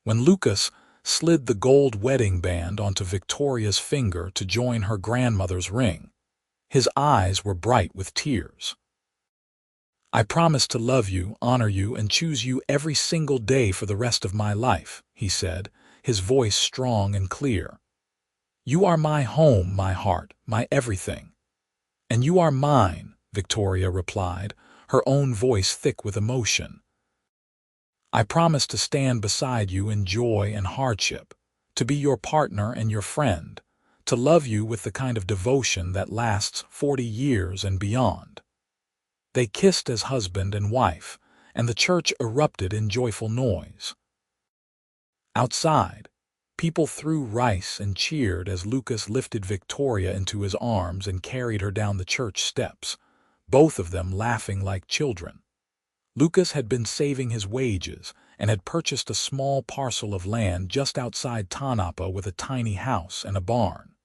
[SPEAKER 1] When Lucas slid the gold wedding band onto Victoria's finger to join her grandmother's ring, his eyes were bright with tears. "I promise to love you, honor you, and choose you every single day for the rest of my life," he said, his voice strong and clear. "You are my home, my heart, my everything." "And you are mine," Victoria replied, her own voice thick with emotion. "I promise to stand beside you in joy and hardship, to be your partner and your friend, to love you with the kind of devotion that lasts 40 years and beyond." They kissed as husband and wife, and the church erupted in joyful noise. Outside, people threw rice and cheered as Lucas lifted Victoria into his arms and carried her down the church steps, both of them laughing like children. Lucas had been saving his wages and had purchased a small parcel of land just outside Tanapa with a tiny house and a barn.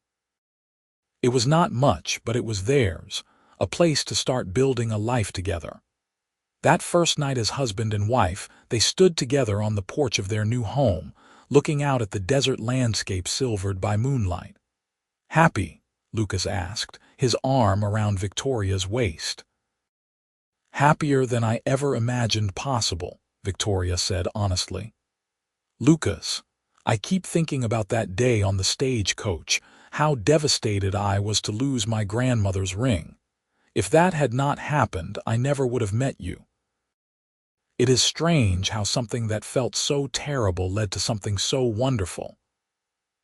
[SPEAKER 1] It was not much, but it was theirs, a place to start building a life together. That first night as husband and wife, they stood together on the porch of their new home, looking out at the desert landscape silvered by moonlight. "Happy?" Lucas asked, his arm around Victoria's waist. "Happier than I ever imagined possible," Victoria said honestly. "Lucas, I keep thinking about that day on the stagecoach, how devastated I was to lose my grandmother's ring. If that had not happened, I never would have met you. It is strange how something that felt so terrible led to something so wonderful."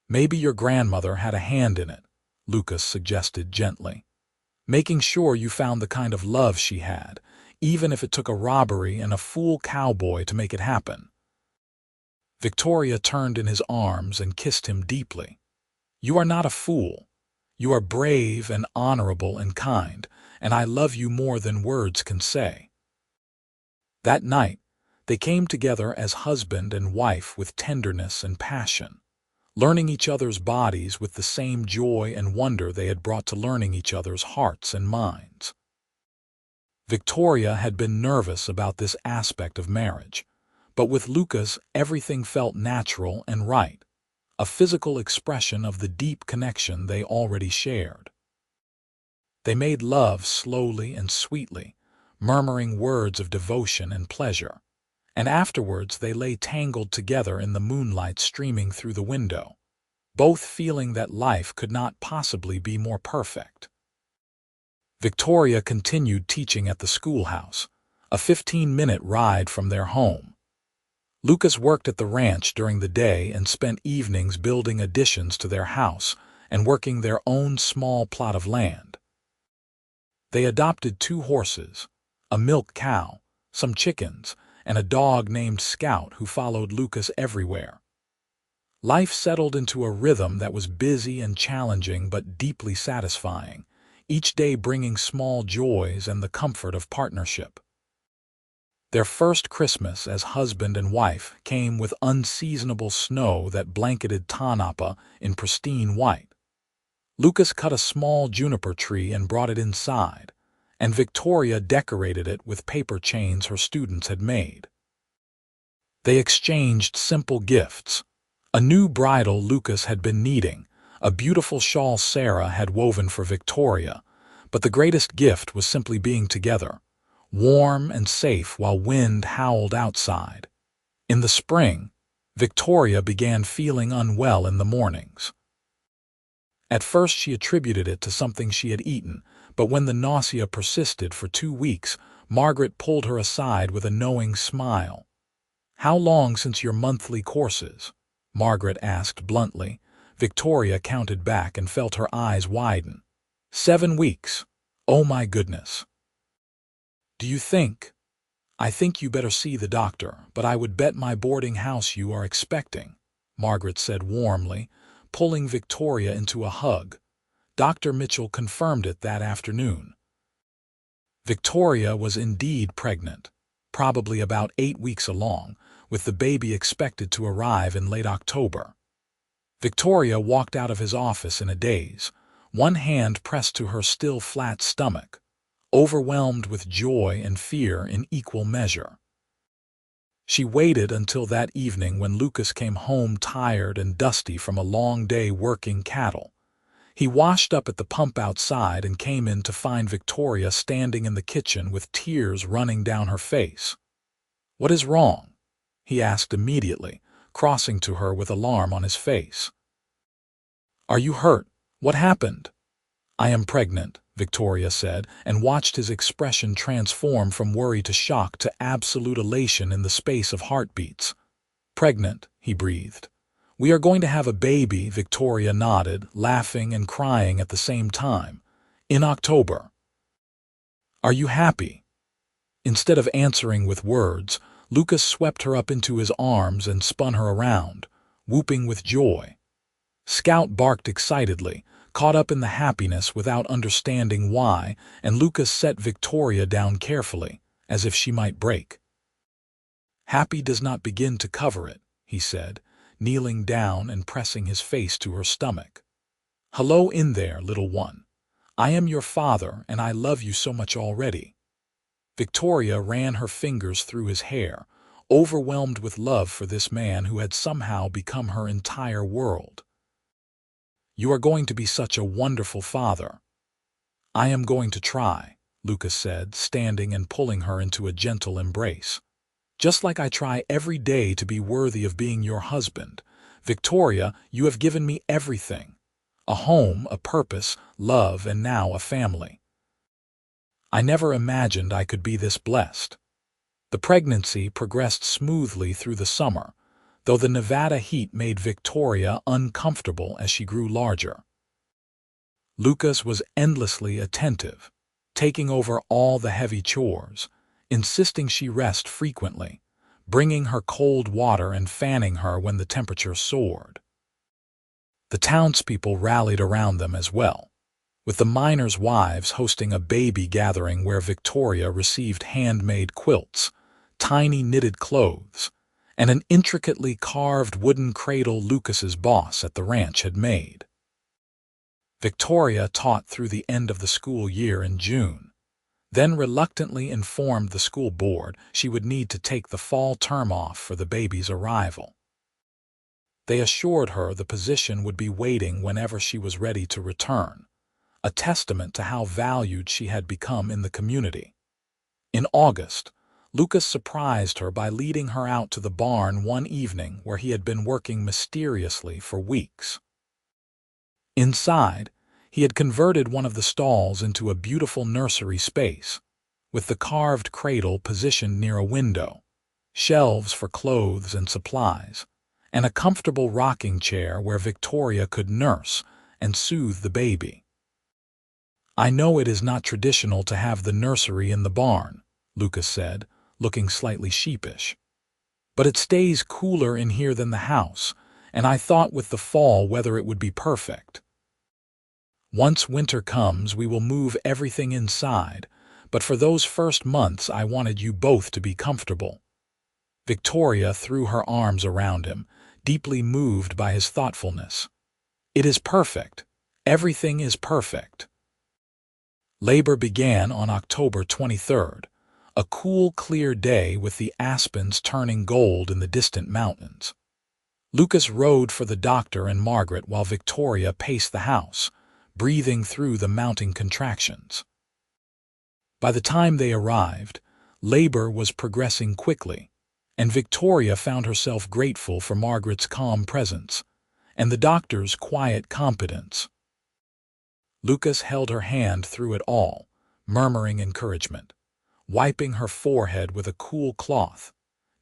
[SPEAKER 1] "Maybe your grandmother had a hand in it," Lucas suggested gently, "making sure you found the kind of love she had, even if it took a robbery and a fool cowboy to make it happen." Victoria turned in his arms and kissed him deeply. "You are not a fool. You are brave and honorable and kind, and I love you more than words can say." That night, they came together as husband and wife with tenderness and passion, learning each other's bodies with the same joy and wonder they had brought to learning each other's hearts and minds. Victoria had been nervous about this aspect of marriage, but with Lucas everything felt natural and right, a physical expression of the deep connection they already shared. They made love slowly and sweetly, murmuring words of devotion and pleasure, and afterwards they lay tangled together in the moonlight streaming through the window, both feeling that life could not possibly be more perfect. Victoria continued teaching at the schoolhouse, a 15-minute ride from their home. Lucas worked at the ranch during the day and spent evenings building additions to their house and working their own small plot of land. They adopted 2 horses, a milk cow, some chickens, and a dog named Scout who followed Lucas everywhere. Life settled into a rhythm that was busy and challenging but deeply satisfying, each day bringing small joys and the comfort of partnership. Their first Christmas as husband and wife came with unseasonable snow that blanketed Tanapa in pristine white. Lucas cut a small juniper tree and brought it inside, and Victoria decorated it with paper chains her students had made. They exchanged simple gifts: a new bridle Lucas had been needing, a beautiful shawl Sarah had woven for Victoria, but the greatest gift was simply being together, warm and safe while wind howled outside. In the spring, Victoria began feeling unwell in the mornings. At first she attributed it to something she had eaten, but when the nausea persisted for 2 weeks, Margaret pulled her aside with a knowing smile. "How long since your monthly courses?" Margaret asked bluntly. Victoria counted back and felt her eyes widen. 7 weeks. Oh my goodness. Do you think I think you better see the doctor, but I would bet my boarding house you are expecting, Margaret said warmly, pulling Victoria into a hug. Dr. Mitchell confirmed it that afternoon. Victoria was indeed pregnant, probably about 8 weeks along, with the baby expected to arrive in late October. Victoria walked out of his office in a daze, one hand pressed to her still flat stomach, overwhelmed with joy and fear in equal measure. She waited until that evening when Lucas came home tired and dusty from a long day working cattle. He washed up at the pump outside and came in to find Victoria standing in the kitchen with tears running down her face. "What is wrong?" he asked immediately, crossing to her with alarm on his face. "Are you hurt? What happened?" "I am pregnant," Victoria said, and watched his expression transform from worry to shock to absolute elation in the space of heartbeats. "Pregnant," he breathed. "We are going to have a baby," Victoria nodded, laughing and crying at the same time. "In October." "Are you happy?" Instead of answering with words, Lucas swept her up into his arms and spun her around, whooping with joy. Scout barked excitedly, caught up in the happiness without understanding why, and Lucas set Victoria down carefully, as if she might break. "Happy does not begin to cover it," he said, kneeling down and pressing his face to her stomach. "Hello in there, little one. I am your father, and I love you so much already." Victoria ran her fingers through his hair, overwhelmed with love for this man who had somehow become her entire world. "You are going to be such a wonderful father." "I am going to try," Lucas said, standing and pulling her into a gentle embrace. "Just like I try every day to be worthy of being your husband. Victoria, you have given me everything. A home, a purpose, love, and now a family. I never imagined I could be this blessed." The pregnancy progressed smoothly through the summer, though the Nevada heat made Victoria uncomfortable as she grew larger. Lucas was endlessly attentive, taking over all the heavy chores, insisting she rest frequently, bringing her cold water and fanning her when the temperature soared. The townspeople rallied around them as well, with the miners' wives hosting a baby gathering where Victoria received handmade quilts, tiny knitted clothes, and an intricately carved wooden cradle Lucas's boss at the ranch had made. Victoria taught through the end of the school year in June, then reluctantly informed the school board she would need to take the fall term off for the baby's arrival. They assured her the position would be waiting whenever she was ready to return, a testament to how valued she had become in the community. In August, Lucas surprised her by leading her out to the barn one evening where he had been working mysteriously for weeks. Inside, he had converted one of the stalls into a beautiful nursery space, with the carved cradle positioned near a window, shelves for clothes and supplies, and a comfortable rocking chair where Victoria could nurse and soothe the baby. "I know it is not traditional to have the nursery in the barn," Lucas said, looking slightly sheepish. "But it stays cooler in here than the house, and I thought with the fall weather it would be perfect. Once winter comes, we will move everything inside, but for those first months I wanted you both to be comfortable." Victoria threw her arms around him, deeply moved by his thoughtfulness. "It is perfect. Everything is perfect." Labor began on October 23rd, a cool, clear day with the aspens turning gold in the distant mountains. Lucas rode for the doctor and Margaret while Victoria paced the house, breathing through the mounting contractions. By the time they arrived, labor was progressing quickly, and Victoria found herself grateful for Margaret's calm presence and the doctor's quiet competence. Lucas held her hand through it all, murmuring encouragement, wiping her forehead with a cool cloth,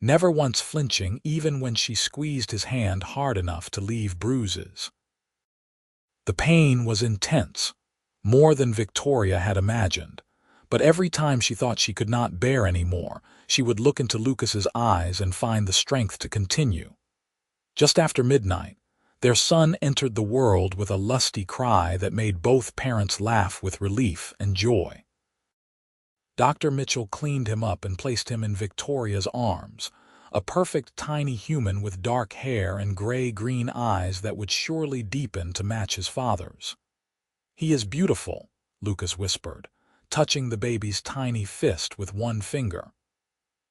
[SPEAKER 1] never once flinching even when she squeezed his hand hard enough to leave bruises. The pain was intense, more than Victoria had imagined, but every time she thought she could not bear any more, she would look into Lucas's eyes and find the strength to continue. Just after midnight, their son entered the world with a lusty cry that made both parents laugh with relief and joy. Dr. Mitchell cleaned him up and placed him in Victoria's arms, a perfect tiny human with dark hair and gray-green eyes that would surely deepen to match his father's. "He is beautiful," Lucas whispered, touching the baby's tiny fist with one finger.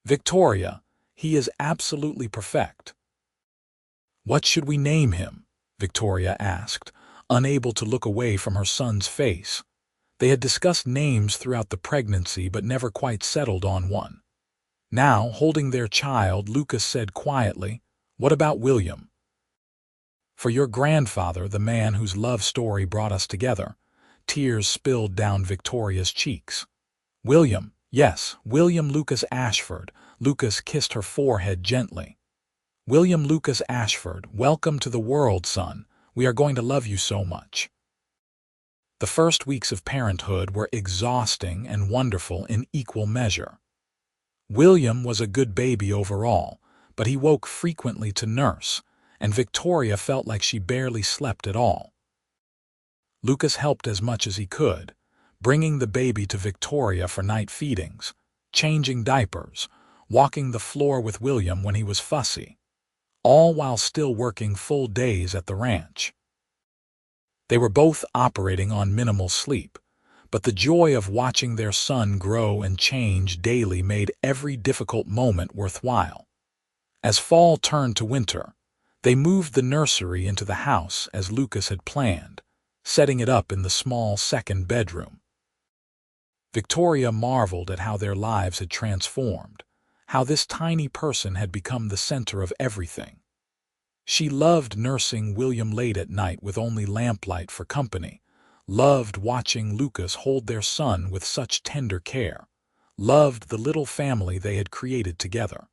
[SPEAKER 1] "Victoria, he is absolutely perfect." "What should we name him?" Victoria asked, unable to look away from her son's face. They had discussed names throughout the pregnancy but never quite settled on one. Now, holding their child, Lucas said quietly, "What about William?" "For your grandfather, the man whose love story brought us together." Tears spilled down Victoria's cheeks. "William, yes, William Lucas Ashford." Lucas kissed her forehead gently. "William Lucas Ashford, welcome to the world, son. We are going to love you so much." The first weeks of parenthood were exhausting and wonderful in equal measure. William was a good baby overall, but he woke frequently to nurse, and Victoria felt like she barely slept at all. Lucas helped as much as he could, bringing the baby to Victoria for night feedings, changing diapers, walking the floor with William when he was fussy, all while still working full days at the ranch. They were both operating on minimal sleep, but the joy of watching their son grow and change daily made every difficult moment worthwhile. As fall turned to winter, they moved the nursery into the house as Lucas had planned, setting it up in the small second bedroom. Victoria marveled at how their lives had transformed, how this tiny person had become the center of everything. She loved nursing William late at night with only lamplight for company, loved watching Lucas hold their son with such tender care, loved the little family they had created together.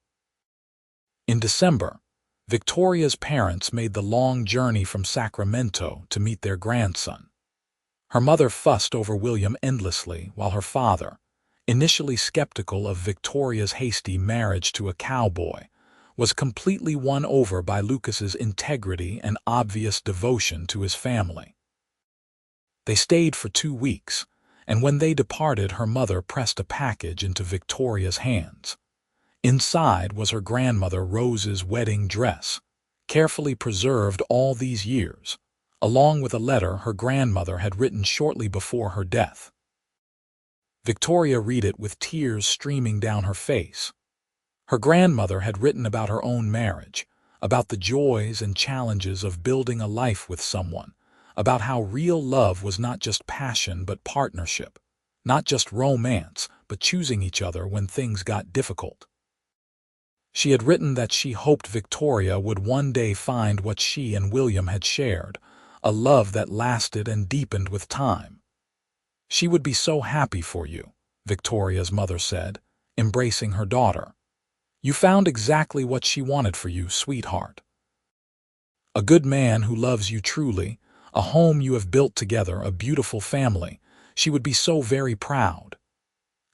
[SPEAKER 1] In December, Victoria's parents made the long journey from Sacramento to meet their grandson. Her mother fussed over William endlessly, while her father, initially skeptical of Victoria's hasty marriage to a cowboy, was completely won over by Lucas's integrity and obvious devotion to his family. They stayed for 2 weeks, and when they departed, her mother pressed a package into Victoria's hands. Inside was her grandmother Rose's wedding dress, carefully preserved all these years, along with a letter her grandmother had written shortly before her death. Victoria read it with tears streaming down her face. Her grandmother had written about her own marriage, about the joys and challenges of building a life with someone, about how real love was not just passion but partnership, not just romance but choosing each other when things got difficult. She had written that she hoped Victoria would one day find what she and William had shared, a love that lasted and deepened with time. "She would be so happy for you," Victoria's mother said, embracing her daughter. "You found exactly what she wanted for you, sweetheart. A good man who loves you truly, a home you have built together, a beautiful family. She would be so very proud."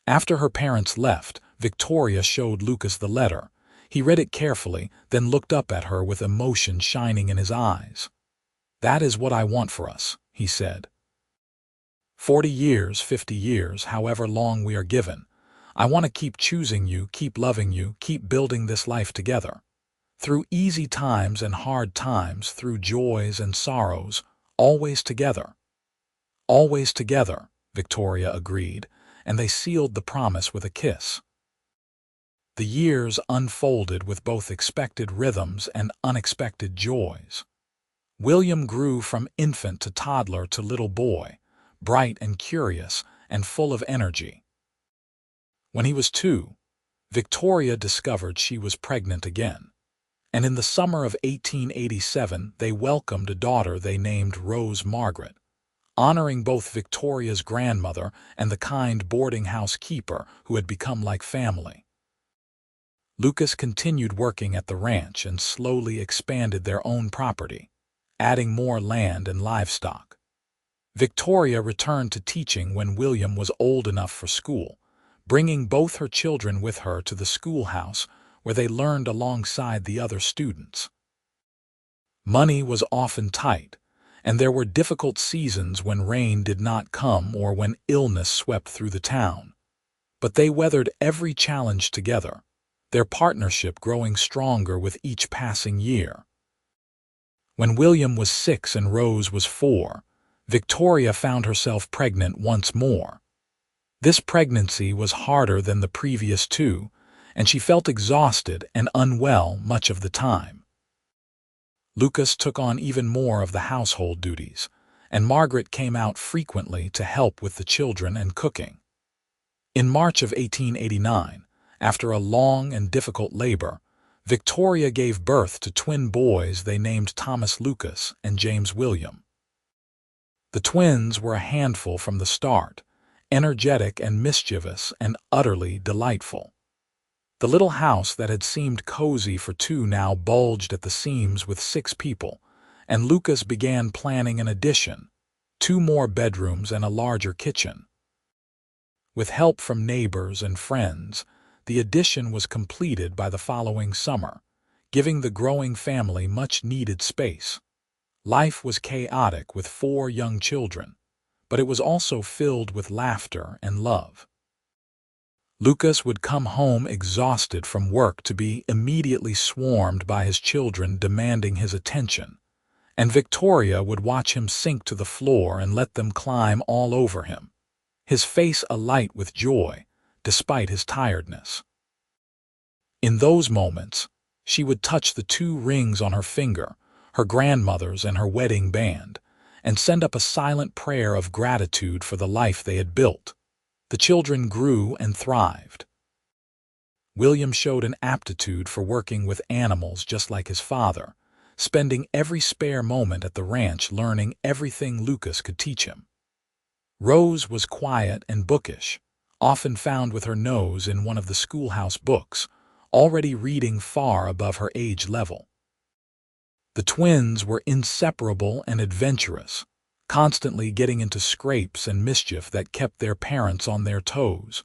[SPEAKER 1] After her parents left, Victoria showed Lucas the letter. He read it carefully, then looked up at her with emotion shining in his eyes. "That is what I want for us," he said. 40 years, 50 years, however long we are given. I want to keep choosing you, keep loving you, keep building this life together. Through easy times and hard times, through joys and sorrows, always together." "Always together," Victoria agreed, and they sealed the promise with a kiss. The years unfolded with both expected rhythms and unexpected joys. William grew from infant to toddler to little boy, bright and curious and full of energy. When he was 2, Victoria discovered she was pregnant again, and in the summer of 1887 they welcomed a daughter they named Rose Margaret, honoring both Victoria's grandmother and the kind boarding house keeper who had become like family. Lucas continued working at the ranch and slowly expanded their own property, adding more land and livestock. Victoria returned to teaching when William was old enough for school, bringing both her children with her to the schoolhouse where they learned alongside the other students. Money was often tight, and there were difficult seasons when rain did not come or when illness swept through the town. But they weathered every challenge together, their partnership growing stronger with each passing year. When William was 6 and Rose was 4, Victoria found herself pregnant once more. This pregnancy was harder than the previous two, and she felt exhausted and unwell much of the time. Lucas took on even more of the household duties, and Margaret came out frequently to help with the children and cooking. In March of 1889, after a long and difficult labor, Victoria gave birth to twin boys they named Thomas Lucas and James William. The twins were a handful from the start, energetic and mischievous and utterly delightful. The little house that had seemed cozy for two now bulged at the seams with 6 people, and Lucas began planning an addition, 2 more bedrooms and a larger kitchen. With help from neighbors and friends, the addition was completed by the following summer, giving the growing family much-needed space. Life was chaotic with 4 young children, but it was also filled with laughter and love. Lucas would come home exhausted from work to be immediately swarmed by his children demanding his attention, and Victoria would watch him sink to the floor and let them climb all over him, his face alight with joy despite his tiredness. In those moments, she would touch the 2 rings on her finger, her grandmother's and her wedding band, and send up a silent prayer of gratitude for the life they had built. The children grew and thrived. William showed an aptitude for working with animals just like his father, spending every spare moment at the ranch learning everything Lucas could teach him. Rose was quiet and bookish, often found with her nose in one of the schoolhouse books, already reading far above her age level. The twins were inseparable and adventurous, constantly getting into scrapes and mischief that kept their parents on their toes.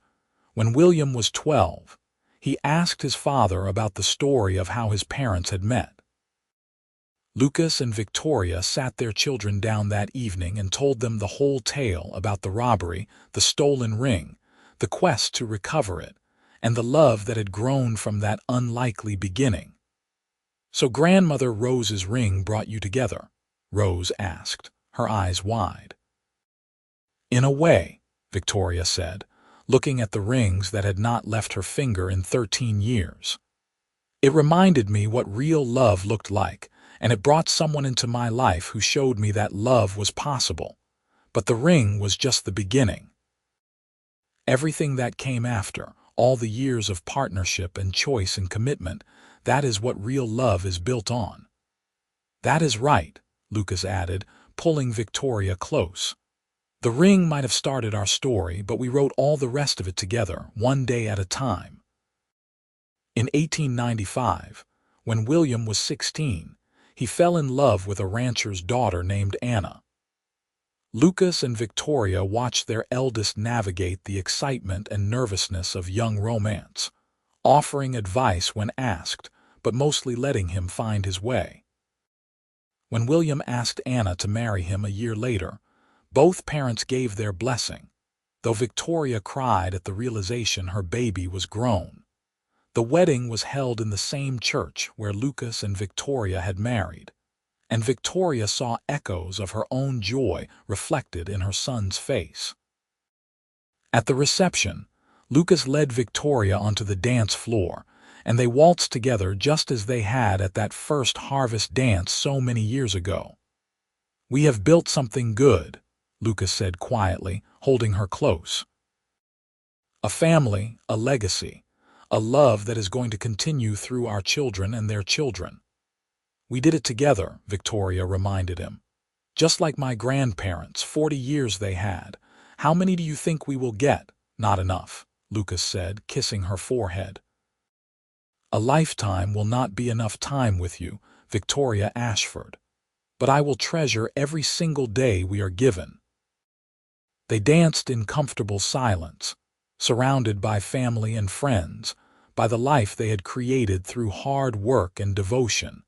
[SPEAKER 1] When William was 12, he asked his father about the story of how his parents had met. Lucas and Victoria sat their children down that evening and told them the whole tale about the robbery, the stolen ring, the quest to recover it, and the love that had grown from that unlikely beginning. "So Grandmother Rose's ring brought you together?" Rose asked, her eyes wide. "In a way," Victoria said, looking at the rings that had not left her finger in 13 years. "It reminded me what real love looked like, and it brought someone into my life who showed me that love was possible. But the ring was just the beginning. Everything that came after, all the years of partnership and choice and commitment, that is what real love is built on." "That is right," Lucas added, pulling Victoria close. "The ring might have started our story, but we wrote all the rest of it together, one day at a time." In 1895, when William was 16, he fell in love with a rancher's daughter named Anna. Lucas and Victoria watched their eldest navigate the excitement and nervousness of young romance, offering advice when asked, but mostly letting him find his way. When William asked Anna to marry him a year later, both parents gave their blessing, though Victoria cried at the realization her baby was grown. The wedding was held in the same church where Lucas and Victoria had married, and Victoria saw echoes of her own joy reflected in her son's face. At the reception, Lucas led Victoria onto the dance floor, and they waltzed together just as they had at that first harvest dance so many years ago. "We have built something good," Lucas said quietly, holding her close. "A family, a legacy, a love that is going to continue through our children and their children." "We did it together," Victoria reminded him. "Just like my grandparents, 40 years they had. How many do you think we will get?" "Not enough," Lucas said, kissing her forehead. "A lifetime will not be enough time with you, Victoria Ashford. But I will treasure every single day we are given." They danced in comfortable silence, surrounded by family and friends, by the life they had created through hard work and devotion,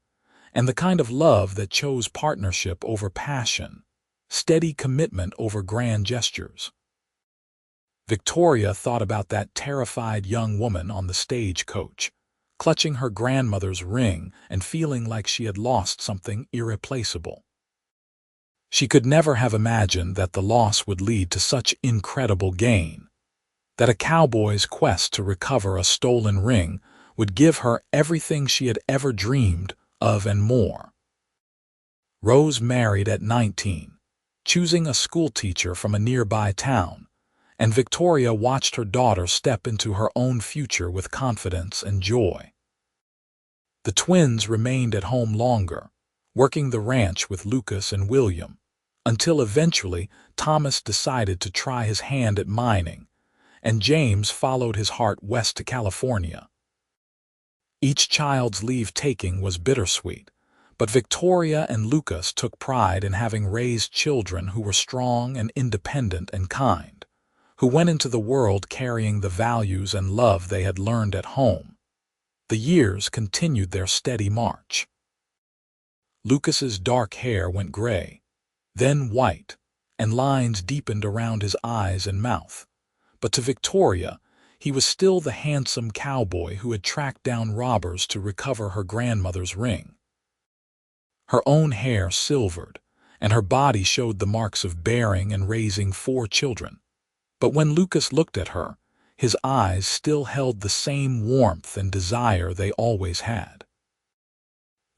[SPEAKER 1] and the kind of love that chose partnership over passion, steady commitment over grand gestures. Victoria thought about that terrified young woman on the stagecoach, clutching her grandmother's ring and feeling like she had lost something irreplaceable. She could never have imagined that the loss would lead to such incredible gain, that a cowboy's quest to recover a stolen ring would give her everything she had ever dreamed of and more. Rose married at 19, choosing a schoolteacher from a nearby town, and Victoria watched her daughter step into her own future with confidence and joy. The twins remained at home longer, working the ranch with Lucas and William, until eventually Thomas decided to try his hand at mining, and James followed his heart west to California. Each child's leave-taking was bittersweet, but Victoria and Lucas took pride in having raised children who were strong and independent and kind, who went into the world carrying the values and love they had learned at home. The years continued their steady march. Lucas's dark hair went gray, then white, and lines deepened around his eyes and mouth. But to Victoria, he was still the handsome cowboy who had tracked down robbers to recover her grandmother's ring. Her own hair silvered, and her body showed the marks of bearing and raising 4 children. But when Lucas looked at her, his eyes still held the same warmth and desire they always had.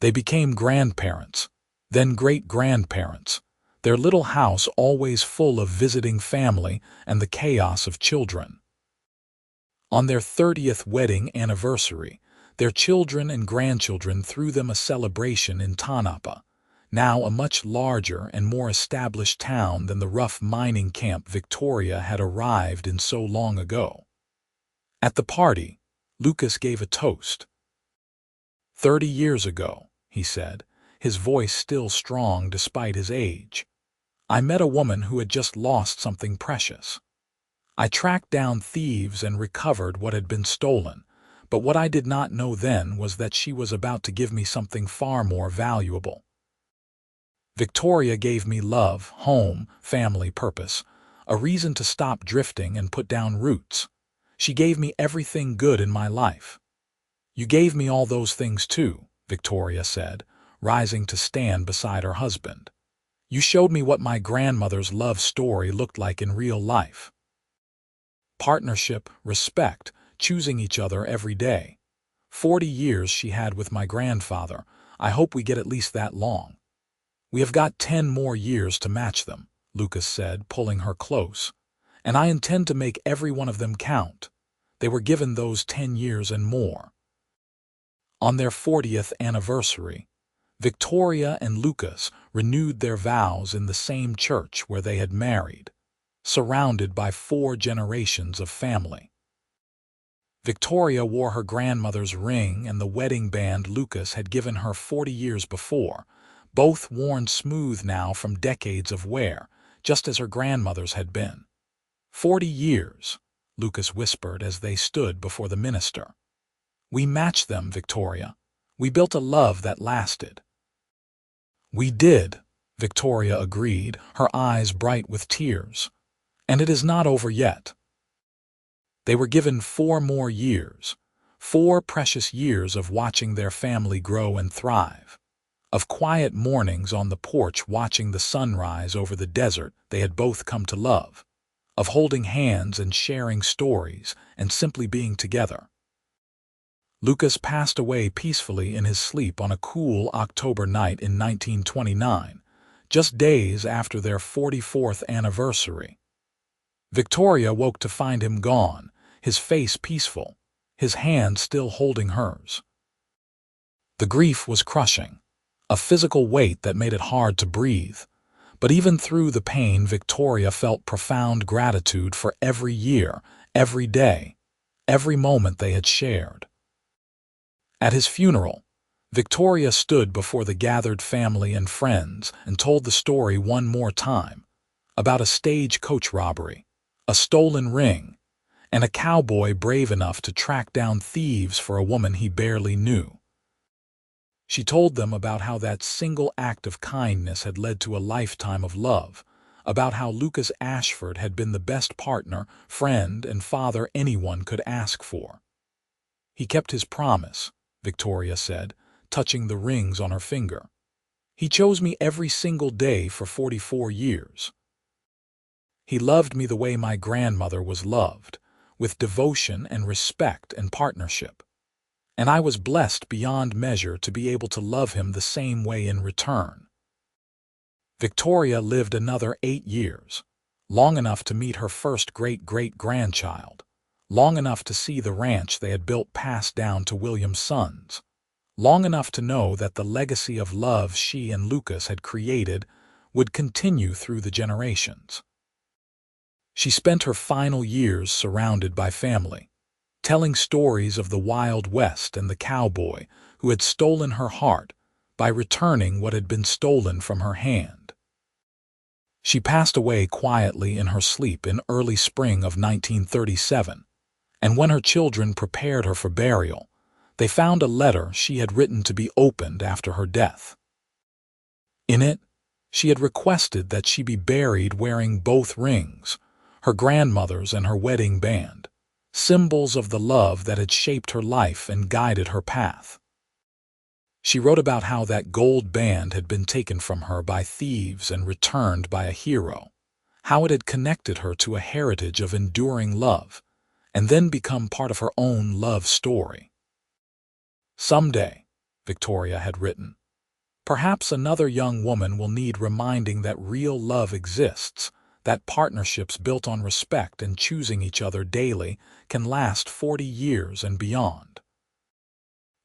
[SPEAKER 1] They became grandparents, then great-grandparents, their little house always full of visiting family and the chaos of children. On their 30th wedding anniversary, their children and grandchildren threw them a celebration in Tonopah, now a much larger and more established town than the rough mining camp Victoria had arrived in so long ago. At the party, Lucas gave a toast. 30 years ago, he said, his voice still strong despite his age, I met a woman who had just lost something precious. I tracked down thieves and recovered what had been stolen, but what I did not know then was that she was about to give me something far more valuable. Victoria gave me love, home, family, purpose, a reason to stop drifting and put down roots. She gave me everything good in my life. You gave me all those things too, Victoria said, rising to stand beside her husband. You showed me what my grandmother's love story looked like in real life. Partnership, respect, choosing each other every day. 40 years she had with my grandfather. I hope we get at least that long. We have got 10 more years to match them, Lucas said, pulling her close, and I intend to make every one of them count. They were given those 10 years and more. On their 40th anniversary, Victoria and Lucas renewed their vows in the same church where they had married, surrounded by 4 generations of family. Victoria wore her grandmother's ring and the wedding band Lucas had given her 40 years before, both worn smooth now from decades of wear, just as her grandmother's had been. 40 years, Lucas whispered as they stood before the minister. We matched them, Victoria. We built a love that lasted. We did, Victoria agreed, her eyes bright with tears. And it is not over yet. They were given 4 more years, 4 precious years of watching their family grow and thrive, of quiet mornings on the porch watching the sunrise over the desert they had both come to love, of holding hands and sharing stories and simply being together. Lucas passed away peacefully in his sleep on a cool October night in 1929, just days after their 44th anniversary. Victoria woke to find him gone, his face peaceful, his hand still holding hers. The grief was crushing, a physical weight that made it hard to breathe, but even through the pain Victoria felt profound gratitude for every year, every day, every moment they had shared. At his funeral, Victoria stood before the gathered family and friends and told the story one more time, about a stagecoach robbery, a stolen ring, and a cowboy brave enough to track down thieves for a woman he barely knew. She told them about how that single act of kindness had led to a lifetime of love, about how Lucas Ashford had been the best partner, friend, and father anyone could ask for. "He kept his promise," Victoria said, touching the rings on her finger. "He chose me every single day for 44 years. He loved me the way my grandmother was loved, with devotion and respect and partnership. And I was blessed beyond measure to be able to love him the same way in return." Victoria lived another 8 years, long enough to meet her first great-great-grandchild, long enough to see the ranch they had built passed down to William's sons, long enough to know that the legacy of love she and Lucas had created would continue through the generations. She spent her final years surrounded by family, telling stories of the Wild West and the cowboy who had stolen her heart by returning what had been stolen from her hand. She passed away quietly in her sleep in early spring of 1937, and when her children prepared her for burial, they found a letter she had written to be opened after her death. In it, she had requested that she be buried wearing both rings, her grandmother's and her wedding band, symbols of the love that had shaped her life and guided her path. She wrote about how that gold band had been taken from her by thieves and returned by a hero, how it had connected her to a heritage of enduring love, and then become part of her own love story. "Someday," Victoria had written, "perhaps another young woman will need reminding that real love exists, that partnerships built on respect and choosing each other daily can last 40 years and beyond.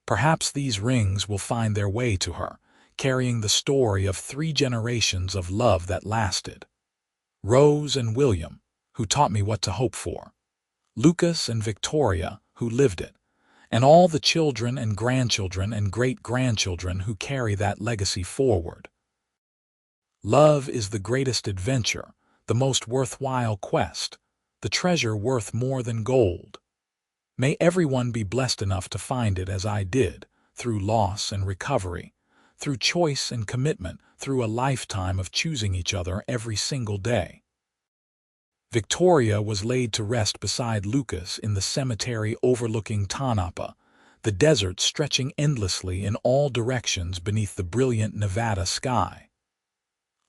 [SPEAKER 1] Perhaps these rings will find their way to her, carrying the story of 3 generations of love that lasted. Rose and William, who taught me what to hope for. Lucas and Victoria, who lived it. And all the children and grandchildren and great-grandchildren who carry that legacy forward. Love is the greatest adventure, the most worthwhile quest, the treasure worth more than gold. May everyone be blessed enough to find it as I did, through loss and recovery, through choice and commitment, through a lifetime of choosing each other every single day." Victoria was laid to rest beside Lucas in the cemetery overlooking Tonopah, the desert stretching endlessly in all directions beneath the brilliant Nevada sky.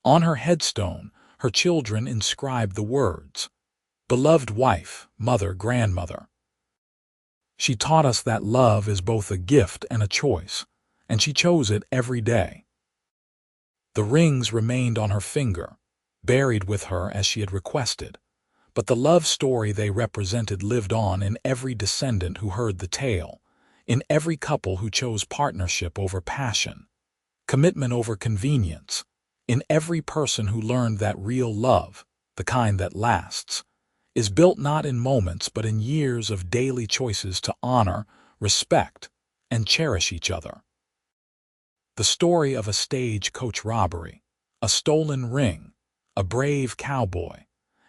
[SPEAKER 1] On her headstone, her children inscribed the words, "Beloved wife, mother, grandmother. She taught us that love is both a gift and a choice, and she chose it every day." The rings remained on her finger, buried with her as she had requested, but the love story they represented lived on in every descendant who heard the tale, in every couple who chose partnership over passion, commitment over convenience, in every person who learned that real love, the kind that lasts, is built not in moments but in years of daily choices to honor, respect, and cherish each other. The story of a stagecoach robbery, a stolen ring, a brave cowboy,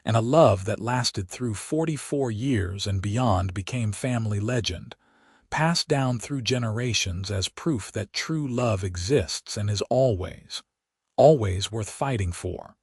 [SPEAKER 1] and a love that lasted through 44 years and beyond became family legend, passed down through generations as proof that true love exists and is always, always worth fighting for.